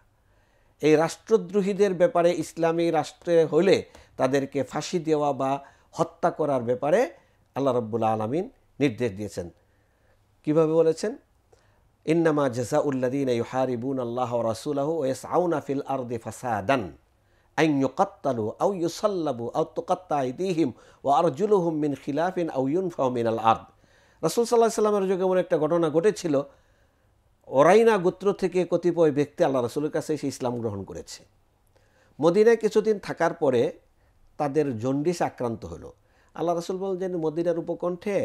এই রাষ্ট্রদ্রোহীদের ব্যাপারে ইসলামী রাষ্ট্রে হলে তাদেরকে ফাঁসি দেওয়া বা হত্যা করার ব্যাপারে আল্লাহ রাব্বুল আলামিন নির্দেশ দিয়েছেন। কিভাবে বলেছেন? ইন্নামা জাযাউল্লাযীনা ইউহারিবুনা আল্লাহ ওয়া রাসূলাহু ওয়া ইয়াসআউনা ফিল আরদি ফাসাদান আন ইউকাত্তালু আও ইউসাল্লাবু আও তুকাত্তা আইদিহিম ওয়া আরজুলুহুম মিন খিলাফিন আও ইউনফাউ মিনাল আরদ। রাসূল সাল্লাল্লাহু আলাইহি সাল্লামের যুগে এমন একটা ঘটনা ঘটেছিল, ওরাইনা গোত্র থেকে কতিপয় ব্যক্তি আল্লাহ রাসূলের কাছে এসে ইসলাম গ্রহণ করেছে। মদিনায় কিছুদিন থাকার পরে তাদের জন্ডিস আক্রান্ত হলো। আল্লাহ রাসূল বললেন, মদিনার উপকণ্ঠে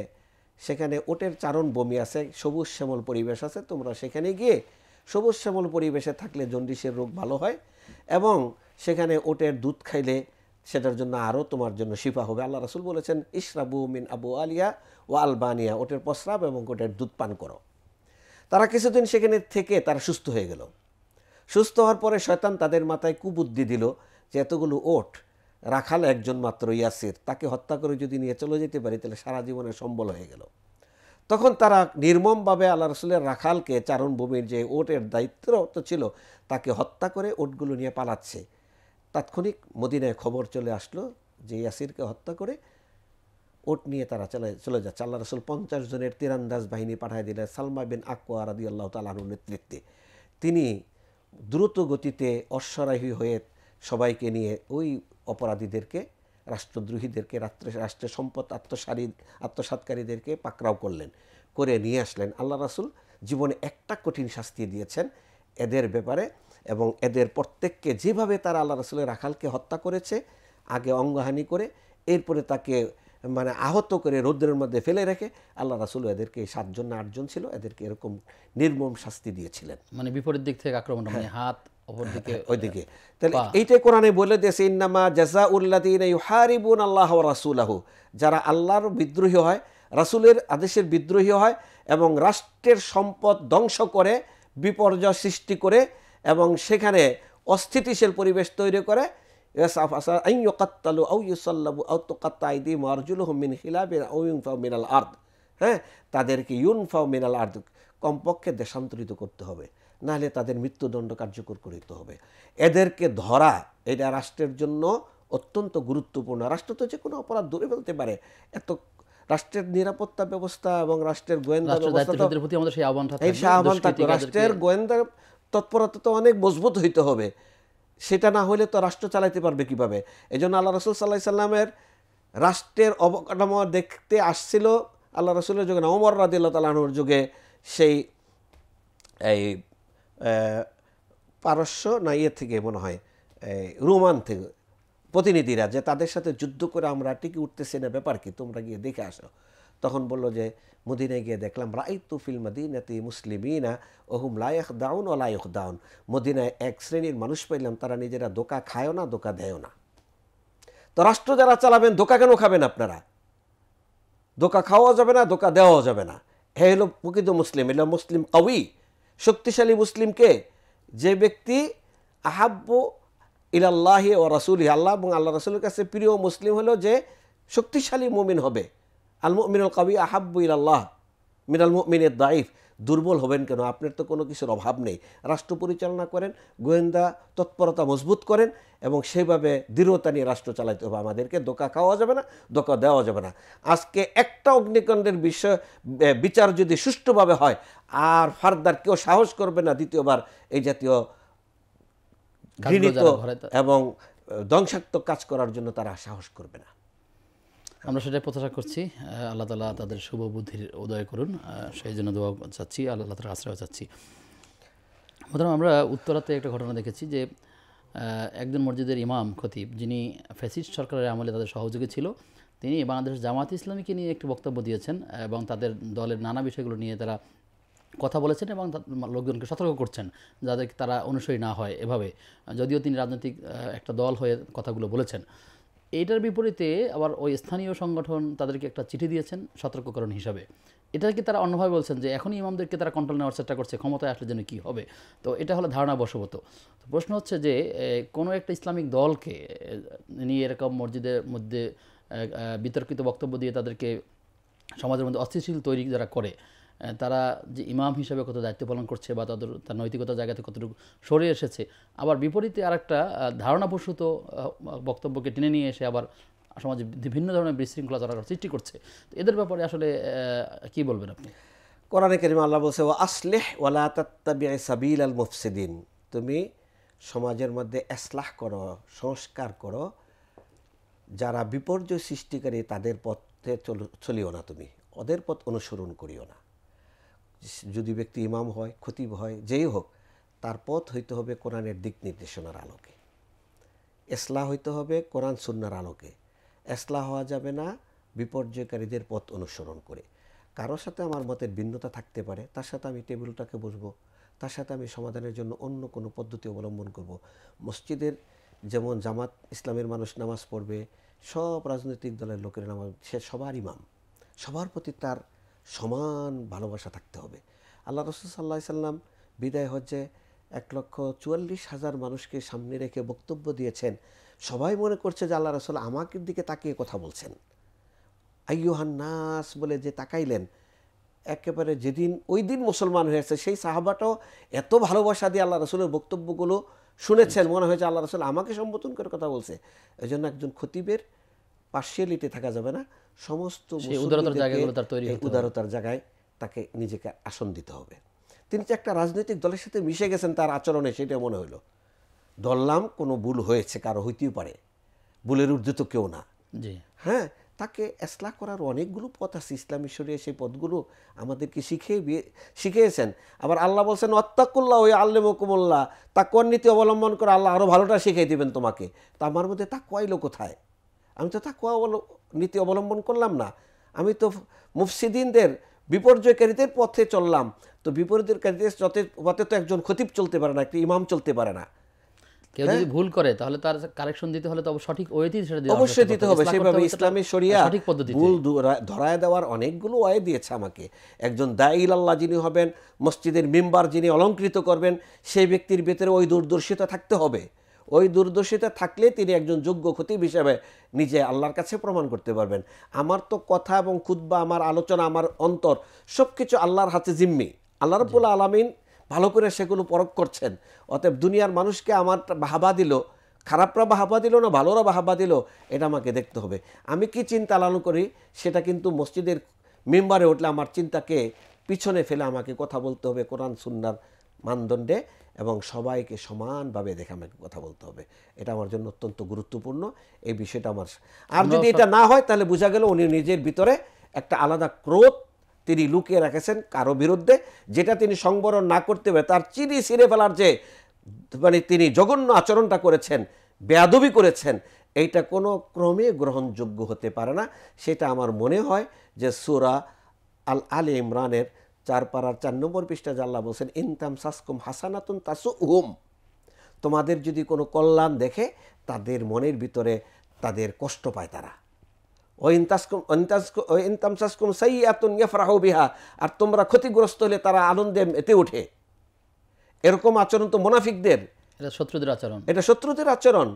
সেখানে ওটের চারণ ভূমি আছে, সবুজ শ্যামল পরিবেশ আছে, তোমরা সেখানে গিয়ে সবুজ শ্যামল পরিবেশে থাকলে জন্ডিসের রোগ ভালো হয় এবং সেখানে ওটের দুধ খাইলে সেটার জন্য আরও তোমার জন্য শিফা হবে। আল্লাহ রাসূল বলেছেন, ইশরাবু মিন আবু আলিয়া ও আলবানিয়া, ওটের প্রস্রাব এবং ওটের দুধ পান করো। তারা কিছুদিন সেখানে থেকে তারা সুস্থ হয়ে গেল। সুস্থ হওয়ার পরে শয়তান তাদের মাথায় কুবুদ্ধি দিল যে এতগুলো ওট, রাখাল একজন মাত্র ইয়াসির, তাকে হত্যা করে যদি নিয়ে চলে যেতে পারি তাহলে সারা জীবনে সম্বল হয়ে গেল। তখন তারা নির্মমভাবে আল্লাহ রাসূলের রাখালকে, চারণভূমির যে ওটের দায়িত্বরত ছিল, তাকে হত্যা করে ওটগুলো নিয়ে পালাচ্ছে। তাৎক্ষণিক মদিনায় খবর চলে আসলো যে ইয়াসিরকে হত্যা করে ওট নিয়ে তারা চলে যাচ্ছে। আল্লাহ রাসূল 50 জনের তীরান্দাজ বাহিনী পাঠিয়ে দিলেন সালমা বিন আকওয়া রাদিয়াল্লাহু তাআলা আনহুর নেতৃত্বে। তিনি দ্রুত গতিতে অশ্বারোহী হয়ে সবাইকে নিয়ে ওই অপরাধীদেরকে, রাষ্ট্রদ্রোহীদেরকে, রাষ্ট্রের সম্পদ আত্মসাৎকারীদেরকে পাকড়াও করলেন, করে নিয়ে আসলেন। আল্লাহ রাসূল জীবনে একটা কঠিন শাস্তি দিয়েছেন এদের ব্যাপারে, এবং এদের প্রত্যেককে যেভাবে তারা আল্লাহ রাসূলের রাখালকে হত্যা করেছে, আগে অঙ্গহানি করে, এরপরে তাকে আহত করে রৌদ্রের মধ্যে ফেলে রেখে, আল্লাহ রাসূল এদেরকে 7 জন না 8 জন ছিল, এদেরকে এরকম নির্মম শাস্তি দিয়েছিলেন। বিপরীত দিক থেকে আক্রমণ, হাত অপর দিকে, ওইদিকে। তাহলে এইটাই কোরআনে বলে দিয়েছে, ইন্নামা জাযাউল্লাযীনা ইউহারিবুনা আল্লাহ ওয়া রাসূলাহু, যারা আল্লাহর বিদ্রোহী হয়, রাসূলের আদেশের বিদ্রোহী হয় এবং রাষ্ট্রের সম্পদ ধ্বংস করে, বিপর্যয় সৃষ্টি করে এবং সেখানে অস্থিতিশীল পরিবেশ তৈরি করে, আন ইউকাত্তালু আও ইউসাল্লাবু আও তুকাত্তা আইদিহিম ওয়া আরজুলুহুম মিন খিলাফিন আও ইউনফাউ মিনাল আরদ। হ্যাঁ, তাদেরকে ইউনফাউ মিনাল আরদ, কমপক্ষে দেশান্তরিত করতে হবে, নাহলে তাদের মৃত্যুদণ্ড কার্যকর করতে হবে। এদেরকে ধরা এটা রাষ্ট্রের জন্য অত্যন্ত গুরুত্বপূর্ণ। রাষ্ট্র তো যে কোনো অপরাধ ধরে ফেলতে পারে, এত রাষ্ট্রের নিরাপত্তা ব্যবস্থা এবং রাষ্ট্রের গোয়েন্দা ব্যবস্থা, রাষ্ট্রের গোয়েন্দা তৎপরতা তো অনেক মজবুত হইতে হবে। সেটা না হলে তো রাষ্ট্র চালাইতে পারবে কিভাবে? এই জন্য আল্লাহ রাসূল সাল্লাল্লাহু আলাইহি সাল্লামের রাষ্ট্রের অবকাঠামো দেখতে আসছিল আল্লাহ রাসূলের যুগে, ওমর রাদিয়াল্লাহু তাআলা আনহুর যুগে, সেই এই পারস্য না থেকে মনে হয় রোমান থেকে প্রতিনিধিরা, যে তাদের সাথে যুদ্ধ করে আমরা টিকে উঠতেছি না, ব্যাপার কি, তোমরা গিয়ে দেখে আসো। তখন বলল যে মদিনায় গিয়ে দেখলাম, রাআইতু ফিল মাদিনাতি মুসলিমিনা ওয়া হুম লা ইয়াখদাউন ওয়া লা ইখদাউন, মদিনায় এক শ্রেণীর মানুষ পাইলাম তারা নিজেরা ধোঁকা খায়ও না, ধোঁকা দেয়ও না। তো রাষ্ট্র যারা চালাবেন, ধোঁকা কেন খাবেন আপনারা? ধোঁকা খাওয়াও যাবে না, ধোঁকা দেওয়াও যাবে না। হে হলো প্রকৃত মুসলিম, এলো মুসলিম কওয়ি, শক্তিশালী মুসলিমকে, যে ব্যক্তি আহাব্বু ইলাল্লাহি ওয়া রাসূলিহি, আল্লাহ এবং আল্লাহ রাসূলের কাছে প্রিয় মুসলিম হলো যে শক্তিশালী মুমিন হবে। আল মুমিনুল কওয়ি আহাব্বু ইলাল্লাহ মিনাল মুমিনের দাইফ, দুর্বল হবেন কেন? আপনার তো কোনো কিছুর অভাব নেই। রাষ্ট্র পরিচালনা করেন, গোয়েন্দা তৎপরতা মজবুত করেন এবং সেভাবে দৃঢ়তা নিয়ে রাষ্ট্র চালাতে হবে। আমাদেরকে ধোঁকা খাওয়া যাবে না, ধোঁকা দেওয়া যাবে না। আজকে একটা অগ্নিকাণ্ডের বিচার যদি সুষ্ঠুভাবে হয়, আর ফার্দার কেউ সাহস করবে না দ্বিতীয়বার এই জাতীয় ঘৃণিত এবং ধ্বংসাত্মক কাজ করার জন্য, তারা সাহস করবে না। আমরা সেটাই প্রত্যাশা করছি। আল্লাহ তাআলা তাদের শুভ বুদ্ধির উদয় করুন, সেই জন্য দোয়া চাচ্ছি, আল্লাহ তাআলার আশ্রয় চাচ্ছি। প্রথমে আমরা উত্তরাতে একটা ঘটনা দেখেছি যে একজন মসজিদের ইমাম খতিব, যিনি ফ্যাসিস্ট সরকারের আমলে তাদের সহযোগী ছিল, তিনি বাংলাদেশ জামাত ইসলামীকে নিয়ে একটি বক্তব্য দিয়েছেন এবং তাদের দলের নানা বিষয়গুলো নিয়ে তারা কথা বলেছেন এবং লোকজনকে সতর্ক করছেন যাতে তারা অনুসরী না হয় এভাবে, যদিও তিনি রাজনৈতিক একটা দল হয়ে কথাগুলো বলেছেন। এইটার বিপরীতে আবার ওই স্থানীয় সংগঠন তাদেরকে একটা চিঠি দিয়েছেন সতর্ককরণ হিসাবে। এটাকে তারা অন্যভাবে বলছেন যে এখনই ইমামদেরকে তারা কন্ট্রোল নেওয়ার চেষ্টা করছে, ক্ষমতায় আসলে যেন কী হবে। তো এটা হলো ধারণা বশবত। তো প্রশ্ন হচ্ছে যে কোনো একটা ইসলামিক দলকে নিয়ে এরকম মসজিদের মধ্যে বিতর্কিত বক্তব্য দিয়ে তাদেরকে সমাজের মধ্যে অস্থিতিশীল তৈরি যারা করে, তারা যে ইমাম হিসেবে কত দায়িত্ব পালন করছে বা তার নৈতিকতার জায়গাতে কতটুকু সরে এসেছে, আবার বিপরীতে আরেকটা ধারণাপ্রসূত বক্তব্যকে টেনে নিয়ে এসে আবার সমাজে বিভিন্ন ধরনের বিশৃঙ্খলা চলার সৃষ্টি করছে। তো এদের ব্যাপারে আসলে কি বলবেন আপনি? কোরআনে কারিমে আল্লাহ বলছে, ওয়া আসলিহ ওয়ালা তাত্তাবি সাবিলাল মুফসিদিন, তুমি সমাজের মধ্যে ইসলাহ করো, সংস্কার করো, যারা বিপর্যয় সৃষ্টিকারী তাদের পথে চলিও না, তুমি ওদের পথ অনুসরণ করিও না। যদি ব্যক্তি ইমাম হয়, খতিব হয়, যেই হোক, তার পথ হইতে হবে কোরআনের দিক নির্দেশনার আলোকে, ইসলাহ হইতে হবে কোরআন সুন্নাহর আলোকে। ইসলাহ হওয়া যাবে না বিপর্যয়কারীদের পথ অনুসরণ করে। কারোর সাথে আমার মতের ভিন্নতা থাকতে পারে, তার সাথে আমি টেবিলটাকে বসবো, তার সাথে আমি সমাধানের জন্য অন্য কোনো পদ্ধতি অবলম্বন করব। মসজিদের যেমন জামাত ইসলামের মানুষ নামাজ পড়বে, সব রাজনৈতিক দলের লোকের নামাজ, সে সবার ইমাম, সবার প্রতি তার সমান ভালোবাসা থাকতে হবে। আল্লাহ রাসূল সাল্লাল্লাহু আলাইহি সাল্লাম বিদায় হজ্জে 1,44,000 মানুষকে সামনে রেখে বক্তব্য দিয়েছেন। সবাই মনে করছে যে আল্লাহ রাসূল আমাকে দিকে তাকিয়ে কথা বলছেন। আইয়ুহান নাস বলে যে তাকাইলেন, একেবারে যেদিন ওই দিন মুসলমান হয়েছে সেই সাহাবাটাও এত ভালোবাসা দিয়ে আল্লাহ রাসূলের বক্তব্যগুলো শুনেছেন, মনে হয়েছে আল্লাহ রাসূল আমাকে সম্বোধন করে কথা বলছে। এই জন্য একজন খতিবের পার্সিয়ালিটি থাকা যাবে না, সমস্ত উদারতার জায়গায় তাকে নিজেকে আসন দিতে হবে। তিনি যে একটা রাজনৈতিক দলের সাথে মিশে গেছেন তার আচরণে, সেটা মনে হইল। ধরলাম কোনো ভুল হয়েছে, কারো হইতেই পারে, ভুলের ঊর্ধ্বে তো কেউ না। হ্যাঁ, তাকে ইসলাহ করার অনেকগুলো পথ আছে, ইসলামী শরীয়ত সেই পথগুলো আমাদেরকে শিখিয়েছেন। আবার আল্লাহ বলছেন ওয়াত্তাকুল্লাহ ওয়া আল্লিমুকুমুল্লাহ, তাকওয়ার নীতি অবলম্বন করে আল্লাহ আরও ভালোটা শিখিয়ে দিবেন তোমাকে। তা আমার মধ্যে তাকওয়া এলো কোথায়? আমি তো তাকওয়া নীতি অবলম্বন করলাম না, আমি তো মুফসিদিনদের বিপর্যয়কারীদের পথে চললাম। তো বিপর্যয়কারীদের পথে তো একজন খতিব চলতে পারে না, একটা ইমাম চলতে পারে না। কেউ যদি ভুল করে তাহলে তার কারেকশন দিতে হলে তো সঠিক ওয়েতেই সেটা দিতে হবে, অবশ্যই দিতে হবে। সেভাবে ইসলামী শরিয়া ভুল ধরায় দেওয়ার অনেকগুলো ওয়ে দিয়েছে আমাকে। একজন দাঈ আল্লাহ যিনি হবেন, মসজিদের মিম্বার যিনি অলংকৃত করবেন, সেই ব্যক্তির ভিতরে ওই দূরদর্শিতা থাকতে হবে। ওই দূরদর্শিতা থাকলে তিনি একজন যোগ্য খতিব হিসেবে নিজে আল্লাহর কাছে প্রমাণ করতে পারবেন। আমার তো কথা এবং খুতবা, আমার আলোচনা, আমার অন্তর সব কিছু আল্লাহর হাতে জিম্মি। আল্লাহ রাব্বুল আলামিন ভালো করে সেগুলো পরখ করছেন। অতএব দুনিয়ার মানুষকে আমার বাহাবা দিল, খারাপরা বাহাবা দিল না ভালোরা বাহাবা দিল, এটা আমাকে দেখতে হবে। আমি কি চিন্তা লালন করি সেটা কিন্তু মসজিদের মেম্বারে উঠলে আমার চিন্তাকে পিছনে ফেলে আমাকে কথা বলতে হবে কোরআন সুন্নাহর মানদণ্ডে, এবং সবাইকে সমানভাবে দেখে আমাকে কথা বলতে হবে। এটা আমার জন্য অত্যন্ত গুরুত্বপূর্ণ এই বিষয়টা আমার। আর যদি এটা না হয় তাহলে বোঝা গেল উনি নিজের ভিতরে একটা আলাদা ক্রোধ তিনি লুকিয়ে রেখেছেন কারো বিরুদ্ধে, যেটা তিনি সংবরণ না করতে পারে, তার চিনি ছিঁড়ে ফেলার যে মানে তিনি জঘন্য আচরণটা করেছেন, বেয়াদবি করেছেন, এইটা কোনো ক্রমে গ্রহণযোগ্য হতে পারে না। সেটা আমার মনে হয় যে সূরা আলে ইমরানের 4 পারার 4 নম্বর পৃষ্ঠায় আল্লাহ বলছেন ইনতাম সাসকুম হাসানাতুন তাসুহুম, তোমাদের যদি কোনো কল্যাণ দেখে তাদের মনের ভিতরে তাদের কষ্ট পায় তারা। আর তোমরা ক্ষতিগ্রস্ত হলে তারা আনন্দে মেতে ওঠে। এরকম আচরণ তো মুনাফিকদের, এটা শত্রুদের আচরণ, এটা শত্রুদের আচরণ।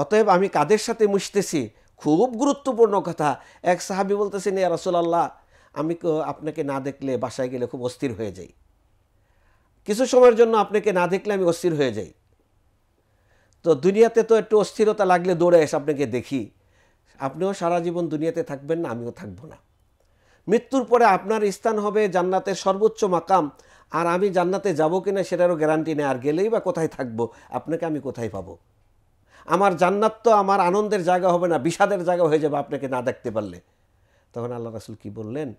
অতএব আমি কাদের সাথে মিশতেছি, খুব গুরুত্বপূর্ণ কথা। এক সাহাবী বলতেছেন, ইয়া রাসূলুল্লাহ, আমি আপনাকে না দেখলে বাসায় গেলে খুব অস্থির হয়ে যাই, কিছু সময়ের জন্য আপনাকে না দেখলে আমি অস্থির হয়ে যাই। তো দুনিয়াতে তো একটু অস্থিরতা লাগলে দৌড়ে এসে আপনাকে দেখি, আপনিও সারা জীবন দুনিয়াতে থাকবেন না, আমিও থাকবো না। মৃত্যুর পরে আপনার স্থান হবে জান্নাতের সর্বোচ্চ মাকাম, আর আমি জান্নাতে যাব কিনা সেটারও গ্যারান্টি নেই। আর গেলেই বা কোথায় থাকবো, আপনাকে আমি কোথায় পাবো? আমার জান্নাত তো আমার আনন্দের জায়গা হবে না, বিষাদের জায়গা হয়ে যাবে আপনাকে না দেখতে পারলে। তখন আল্লাহ রাসূল কি বললেন?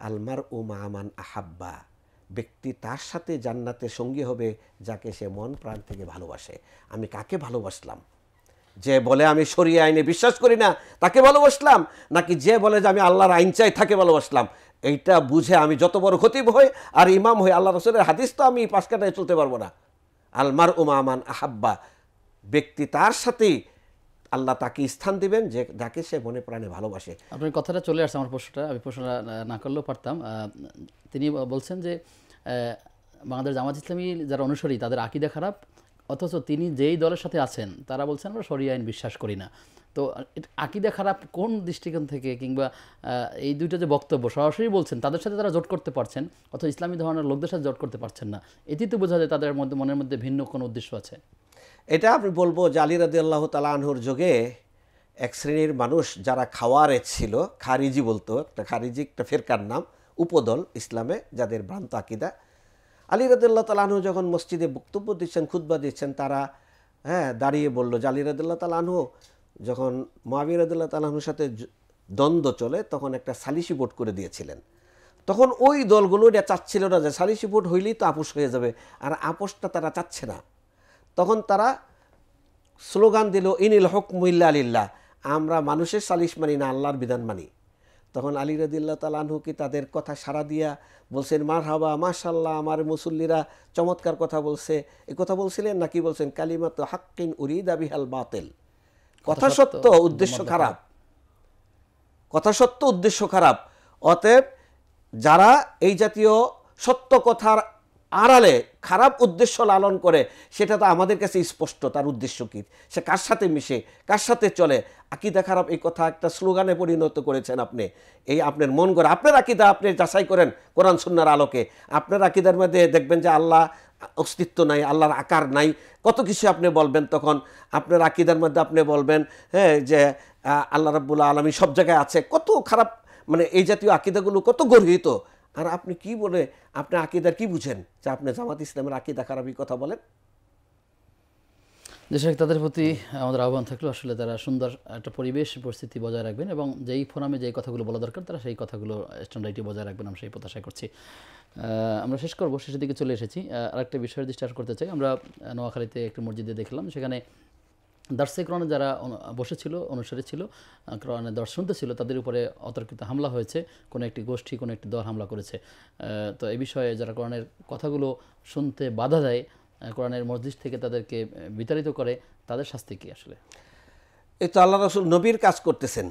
আলমার ও মামান আহাব্বা, ব্যক্তি তার সাথে জান্নাতে সঙ্গী হবে যাকে সে মন প্রাণ থেকে ভালোবাসে। আমি কাকে ভালোবাসলাম? যে বলে আমি শরিয়া আইনে বিশ্বাস করি না তাকে ভালোবাসলাম, নাকি যে বলে যে আমি আল্লাহর আইন চাই তাকে ভালোবাসলাম? এইটা বুঝে আমি যত বড় খতিব হই আর ইমাম হই, আল্লাহ রাসূলের হাদিস তো আমি পাশ কাটায় চলতে পারবো না। আলমার ও মামান আহাব্বা, ব্যক্তি তার সাথেই আল্লাহ তাকে স্থান দিবেন যে যাকে সে মনে প্রাণে ভালোবাসে। আপনার কথাটা চলে আসছে আমার প্রশ্নটা, আমি প্রশ্নটা না করলেও পারতাম। তিনি বলছেন যে বাংলাদেশ জামাত ইসলামী যারা অনুসারী তাদের আকীদা খারাপ, অথচ তিনি যেই দলের সাথে আছেন তারা বলছেন আমরা শরিয়া আইন বিশ্বাস করি না। তো আকীদা খারাপ কোন দৃষ্টিকোণ থেকে, কিংবা এই দুইটা যে বক্তব্য সরাসরি বলছেন তাদের সাথে তারা জোট করতে পারছেন, অথচ ইসলামী ধরনের লোকদের সাথে জোট করতে পারছেন না, এটি তো বোঝা যায় তাদের মধ্যে মনের মধ্যে ভিন্ন কোনো উদ্দেশ্য আছে। এটা আমি বলবো যে আলী রাদিয়াল্লাহু তাআলা আনহুর যুগে এক শ্রেণীর মানুষ যারা খাওয়ারেজ ছিল, খারিজি বলতো, একটা খারিজি একটা ফেরকার নাম, উপদল ইসলামে যাদের ভ্রান্ত আকীদা। আলী রাদিয়াল্লাহু তাআলা আনহু যখন মসজিদে বক্তব্য দিচ্ছেন, খুতবা দিচ্ছেন, তারা দাঁড়িয়ে বলল যে আলী রাদিয়াল্লাহু তাআলা আনহু যখন মুআবিয়া রাদিয়াল্লাহু তাআলা আনহুর সাথে দ্বন্দ্ব চলে তখন একটা সালিসি ভোট করে দিয়েছিলেন। তখন ওই দলগুলো এটা চাচ্ছিল না যে সালিসি ভোট হইলেই তো আপোষ হয়ে যাবে, আর আপোষটা তারা চাচ্ছে না। তখন তারা স্লোগান দিল, ইনিল হুকমু ইল্লা লিল্লাহ, আমরা মানুষের সালিশ মানি না, আল্লাহর বিধান মানি। তখন আলী রাদিয়াল্লাহু তাআলা আনহু কি তাদের কথা সাড়া দিয়া বলছেন মারহাবা, মাশাআল্লাহ, আমার মুসল্লিরা চমৎকার কথা বলছে, এই কথা বলছিলেন? নাকি বলছেন কালিমাতু হাক্কিন উরিদা বিহাল বাতিল, কথা সত্য উদ্দেশ্য খারাপ, কথা সত্য উদ্দেশ্য খারাপ। অতএব যারা এই জাতীয় সত্য কথার আড়ালে খারাপ উদ্দেশ্য লালন করে সেটা তো আমাদের কাছে স্পষ্ট, তার উদ্দেশ্য কী, সে কার সাথে মিশে, কার সাথে চলে। আকীদা খারাপ এই কথা একটা স্লোগানে পরিণত করেছেন আপনি। এই আপনার মন করে আপনার আকীদা আপনি যাচাই করেন কোরআন সুন্নাহর আলোকে। আপনার আকীদার মধ্যে দেখবেন যে আল্লাহ অস্তিত্ব নাই, আল্লাহর আকার নাই, কত কিছু আপনি বলবেন। তখন আপনার আকীদার মধ্যে আপনি বলবেন যে আল্লাহ রাব্বুল আলামিন সব জায়গায় আছে, কত খারাপ, মানে এই জাতীয় আকীদাগুলো কত গর্হিত। আর আপনি কি বলে আপনি আকীদার কি বুঝেন যে আপনি জামাত ইসলামের আকীদা খারাপই কথা বলেন? দেশের তাদের প্রতি আমাদের আহ্বান থাকলো আসলে তারা সুন্দর একটা পরিবেশ পরিস্থিতি বজায় রাখবেন এবং যেই ফোরামে যেই কথাগুলো বলা দরকার তারা সেই কথাগুলো স্ট্যান্ডার্ডটি বজায় রাখবেন, আমরা সেই প্রত্যাশা করছি। আমরা শেষ করবো, শেষের দিকে চলে এসেছি। আরেকটা বিষয়ের দৃষ্টি করতে চাই। আমরা নোয়াখালীতে একটি মসজিদে দেখলাম, সেখানে দার্সে কোরআনে যারা বসেছিল, অনুসারী ছিল, কোরআনের দর্শ শুনতেছিল, তাদের উপরে অতর্কিত হামলা হয়েছে। কোনো একটি গোষ্ঠী, কোনো একটি দল হামলা করেছে। তো এই বিষয়ে যারা কোরআনের কথাগুলো শুনতে বাধা দেয়, কোরআনের মসজিদ থেকে তাদেরকে বিতাড়িত করে, তাদের শাস্তি কি আসলে? এই তো আল্লাহ রাসূল নবীর কাজ করতেছেন,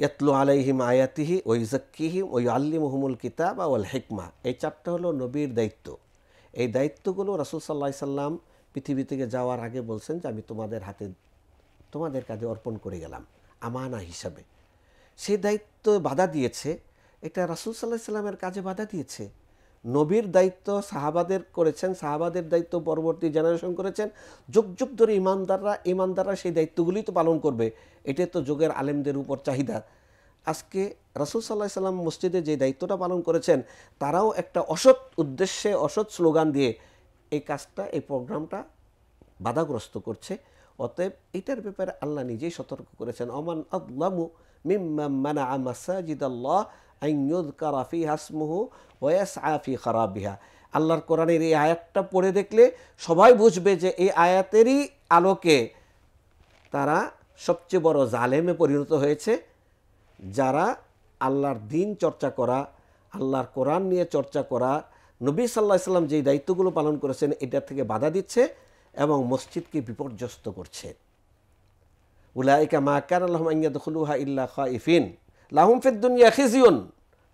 ইয়াতলু আলাইহিম আয়াতিহি ওয়া ইউযাক্কিহিম ওয়া ইউআল্লিমুহুমুল কিতাবা ওয়াল হিকমা। এই চারটা হলো নবীর দায়িত্ব। এই দায়িত্বগুলো রাসূল সাল্লাল্লাহু আলাইহি সাল্লাম পৃথিবী থেকে যাওয়ার আগে বলছেন যে আমি তোমাদের হাতে, তোমাদের কাজে অর্পণ করে গেলাম আমানা হিসাবে। সেই দায়িত্ব বাধা দিয়েছে, এটা রাসূল সাল্লাল্লাহু আলাইহি সাল্লামের কাজে বাধা দিয়েছে। নবীর দায়িত্ব সাহাবাদের করেছেন, সাহাবাদের দায়িত্ব পরবর্তী জেনারেশন করেছেন, যুগ যুগ ধরে ইমানদাররা সেই দায়িত্বগুলি তো পালন করবে। এটা তো যুগের আলেমদের উপর চাহিদা। আজকে রাসূল সাল্লাল্লাহু আলাইহি সাল্লাম মসজিদে যে দায়িত্বটা পালন করেছেন, তারাও একটা অসৎ উদ্দেশ্যে অসৎ স্লোগান দিয়ে এই কাজটা, এই প্রোগ্রামটা বাধাগ্রস্ত করছে। অতএব এটার ব্যাপারে আল্লাহ নিজেই সতর্ক করেছেন, অমান আযলামু মিম্মান মানাআ মাসাজিদাল্লাহ আন ইউযকারা ফিহা ইসমুহু ওয়া ইয়াসআ ফি খারাবিহা। আল্লাহর কোরআনের এই আয়াতটা পড়ে দেখলে সবাই বুঝবে যে এই আয়াতেরই আলোকে তারা সবচেয়ে বড় জালেমে পরিণত হয়েছে, যারা আল্লাহর দ্বীন চর্চা করা, আল্লাহর কোরআন নিয়ে চর্চা করা, নবী সাল্লাল্লাহু আলাইহি সাল্লাম যেই দায়িত্বগুলো পালন করেছেন এটার থেকে বাধা দিচ্ছে এবং মসজিদকে বিপর্যস্ত করছে। উলাইকা মা কানা লাহুম আন ইয়াদখুলুহা ইল্লা খাইফিন লাহুম ফিদ দুনিয়া খিজিয়ুন,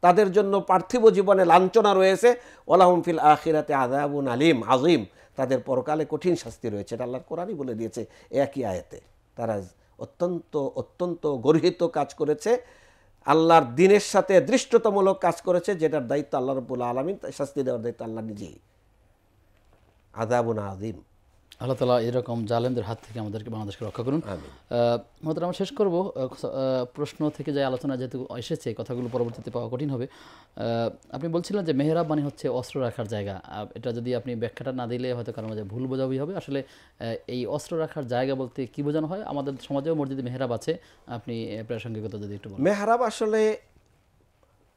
তাদের জন্য পার্থিব জীবনে লাঞ্ছনা রয়েছে, ওয়ালাহুম ফিল আখিরাতি আযাবুন আলিম আযীম, তাদের পরকালে কঠিন শাস্তি রয়েছে। এটা আল্লাহর কোরআনই বলে দিয়েছে একই আয়াতে। তারা অত্যন্ত অত্যন্ত গর্হিত কাজ করেছে, আল্লাহর দিনের সাথে দৃষ্টতামূলক কাজ করেছে, যেটার দায়িত্ব আল্লাহ রাব্বুল আলামিন, শাস্তি দেওয়ার দায়িত্ব আল্লাহ নিজেই। আযাবুন আযীম। আল্লাহ তাআলা এরকম জালেমদের হাত থেকে আমাদেরকে বাংলাদেশকে রক্ষা করুন। মহতারাম, আমরা শেষ করব প্রশ্ন থেকে যে আলোচনা যেহেতু এসেছে, কথাগুলো পরবর্তীতে পাওয়া কঠিন হবে। আপনি বলছিলেন যে মেহরাব মানে হচ্ছে অস্ত্র রাখার জায়গা। এটা যদি আপনি ব্যাখ্যাটা না দিলে হয়তো কারণ মাঝে ভুল বোঝাবুঝি হবে। আসলে এই অস্ত্র রাখার জায়গা বলতে কি বোঝানো হয়? আমাদের সমাজেও মসজিদে মেহরাব আছে, আপনি প্রাসঙ্গিকতা যদি একটু বলেন। মেহরাব আসলে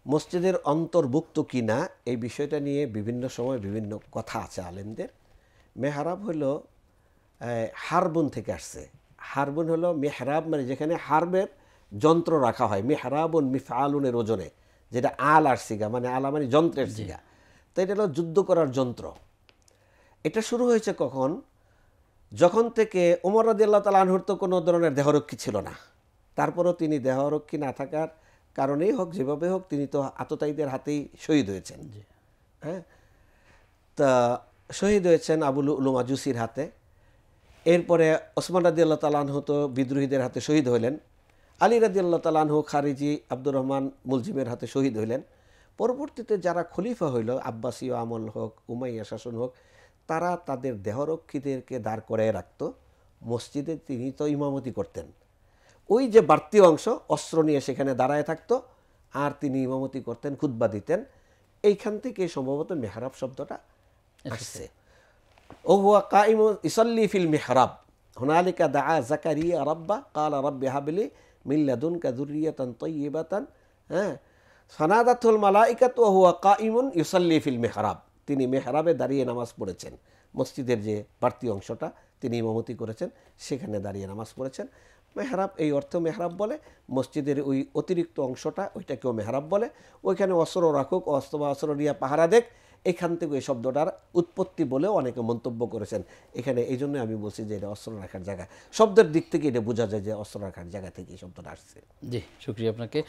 মসজিদের অন্তর্ভুক্ত কিনা এই বিষয়টা নিয়ে বিভিন্ন সময় বিভিন্ন কথা আছে আলেমদের। মেহরাব হলো হারবুন থেকে আসছে। হারবুন হলো মেহরাব, মানে যেখানে হারবের যন্ত্র রাখা হয়। মেহরাবুন মিফআলুনের ওজনে, যেটা আল আর সিগা, মানে আলা মানে যন্ত্রের সিগা। তো এটা হলো যুদ্ধ করার যন্ত্র। এটা শুরু হয়েছে কখন? যখন থেকে ওমর রাদিয়াল্লাহু তাআলা আনহুর তো কোনো ধরনের দেহরক্ষী ছিল না, তারপরও তিনি দেহরক্ষী না থাকার কারণেই হোক, যেভাবে হোক, তিনি তো আততায়ীদের হাতেই শহীদ হয়েছেন। হ্যাঁ, তা শহীদ হয়েছেন আবু লুলু মাজুসির হাতে। এরপরে ওসমান রাদিয়াল্লাহু তাআলা আনহু তো বিদ্রোহীদের হাতে শহীদ হইলেন। আলী রাদিয়াল্লাহু তাআলা আনহু খারিজি আব্দুর রহমান মুলজিমের হাতে শহীদ হইলেন। পরবর্তীতে যারা খলিফা হইল, আব্বাসীয় আমল হোক, উমাইয়া শাসন হোক, তারা তাদের দেহরক্ষীদেরকে দাঁড় করায় রাখত মসজিদে। তিনি তো ইমামতি করতেন, ওই যে বাড়তি অংশ অস্ত্র নিয়ে সেখানে দাঁড়ায় থাকতো, আর তিনি ইমামতি করতেন, খুতবা দিতেন। এইখান থেকে সম্ভবত মেহরাব শব্দটা আসছে। ওহুয়া কাইমুন ইসাল্লি ফিল মিহরাব হুনালিকা দাআ যাকারিয়া রাব্বা ক্বালা রাব্বি হাবলি মিন লাদুনকা যুররিয়াতান তাইয়্যিবাতান। হ্যাঁ, ফানাদাতুল মালাইকাতু ওয়া হুয়া কাইমুন ইসাল্লি ফিল মিহরাব। তিনি মেহরাবে দাঁড়িয়ে নামাজ পড়েছেন। মসজিদের যে বাড়তি অংশটা তিনি ইমামতি করেছেন, সেখানে দাঁড়িয়ে নামাজ পড়েছেন। মেহরাব এই অর্থ মেহরাব বলে। মসজিদের ওই অতিরিক্ত অংশটা, ওইটাকেও মেহরাব বলে। ওইখানে অস্ত্র রাখুক, অস্ত্র বা অস্ত্র নিয়ে পাহারা দেখ, এখান থেকে এই শব্দটার উৎপত্তি বলেও অনেকে মন্তব্য করেছেন। এখানে এই জন্য আমি বলছি যে এটা অস্ত্র রাখার জায়গা, শব্দের দিক থেকে এটা বোঝা যায় যে অস্ত্র রাখার জায়গা থেকে এই শব্দটা আসছে। জি, শুকরিয়া আপনাকে।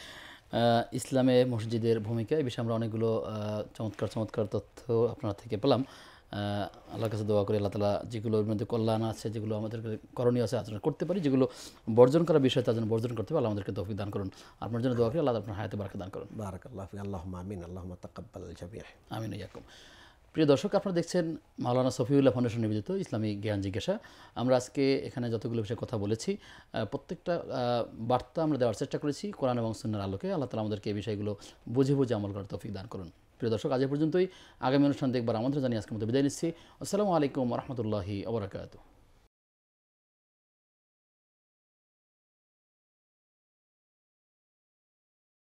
ইসলামে মসজিদের ভূমিকা, এই বিষয়ে আমরা অনেকগুলো চমৎকার চমৎকার তথ্য আপনার থেকে পেলাম। আল্লাহর কাছে দোয়া করি আল্লাহ তাআলা যেগুলোর মধ্যে কল্যাণ আছে, যেগুলো আমাদের করণীয় আছে আচরণ করতে পারি, যেগুলো বর্জন করার বিষয় তার জন্য বর্জন করতে পারি, আল্লাহ আমাদেরকে তৌফিক দান করুন। আপনার জন্য দোয়া করি আল্লাহ আপনার হায়াতে বারাকা দান করুন। বারাকাল্লাহু ফিক। আল্লাহুম্মা আমিন। আল্লাহুম্মা তাকাব্বাল জামিআ। আমিন ইয়াকুম। প্রিয় দর্শক, আপনারা দেখছেন মাওলানা সফিউল্লাহ ফাউন্ডেশন নিবেদিত ইসলামী জ্ঞান জিজ্ঞাসা। আমরা আজকে এখানে যতগুলো বিষয়ে কথা বলেছি, প্রত্যেকটা বার্তা আমরা দেওয়ার চেষ্টা করেছি কোরআন এবং সুন্নাহর আলোকে। আল্লাহ তাআলা আমাদেরকে এই বিষয়গুলো বুঝে বুঝে আমল করার তৌফিক দান করুন। প্রিয় দর্শক, আজ পর্যন্তই। আগামী অনুষ্ঠান দেখবার আমন্ত্রণ জানিয়ে আজকের মতো বিদায় নিচ্ছি। আসসালামু আলাইকুম ওয়া রাহমাতুল্লাহি ওয়া বারাকাতুহু।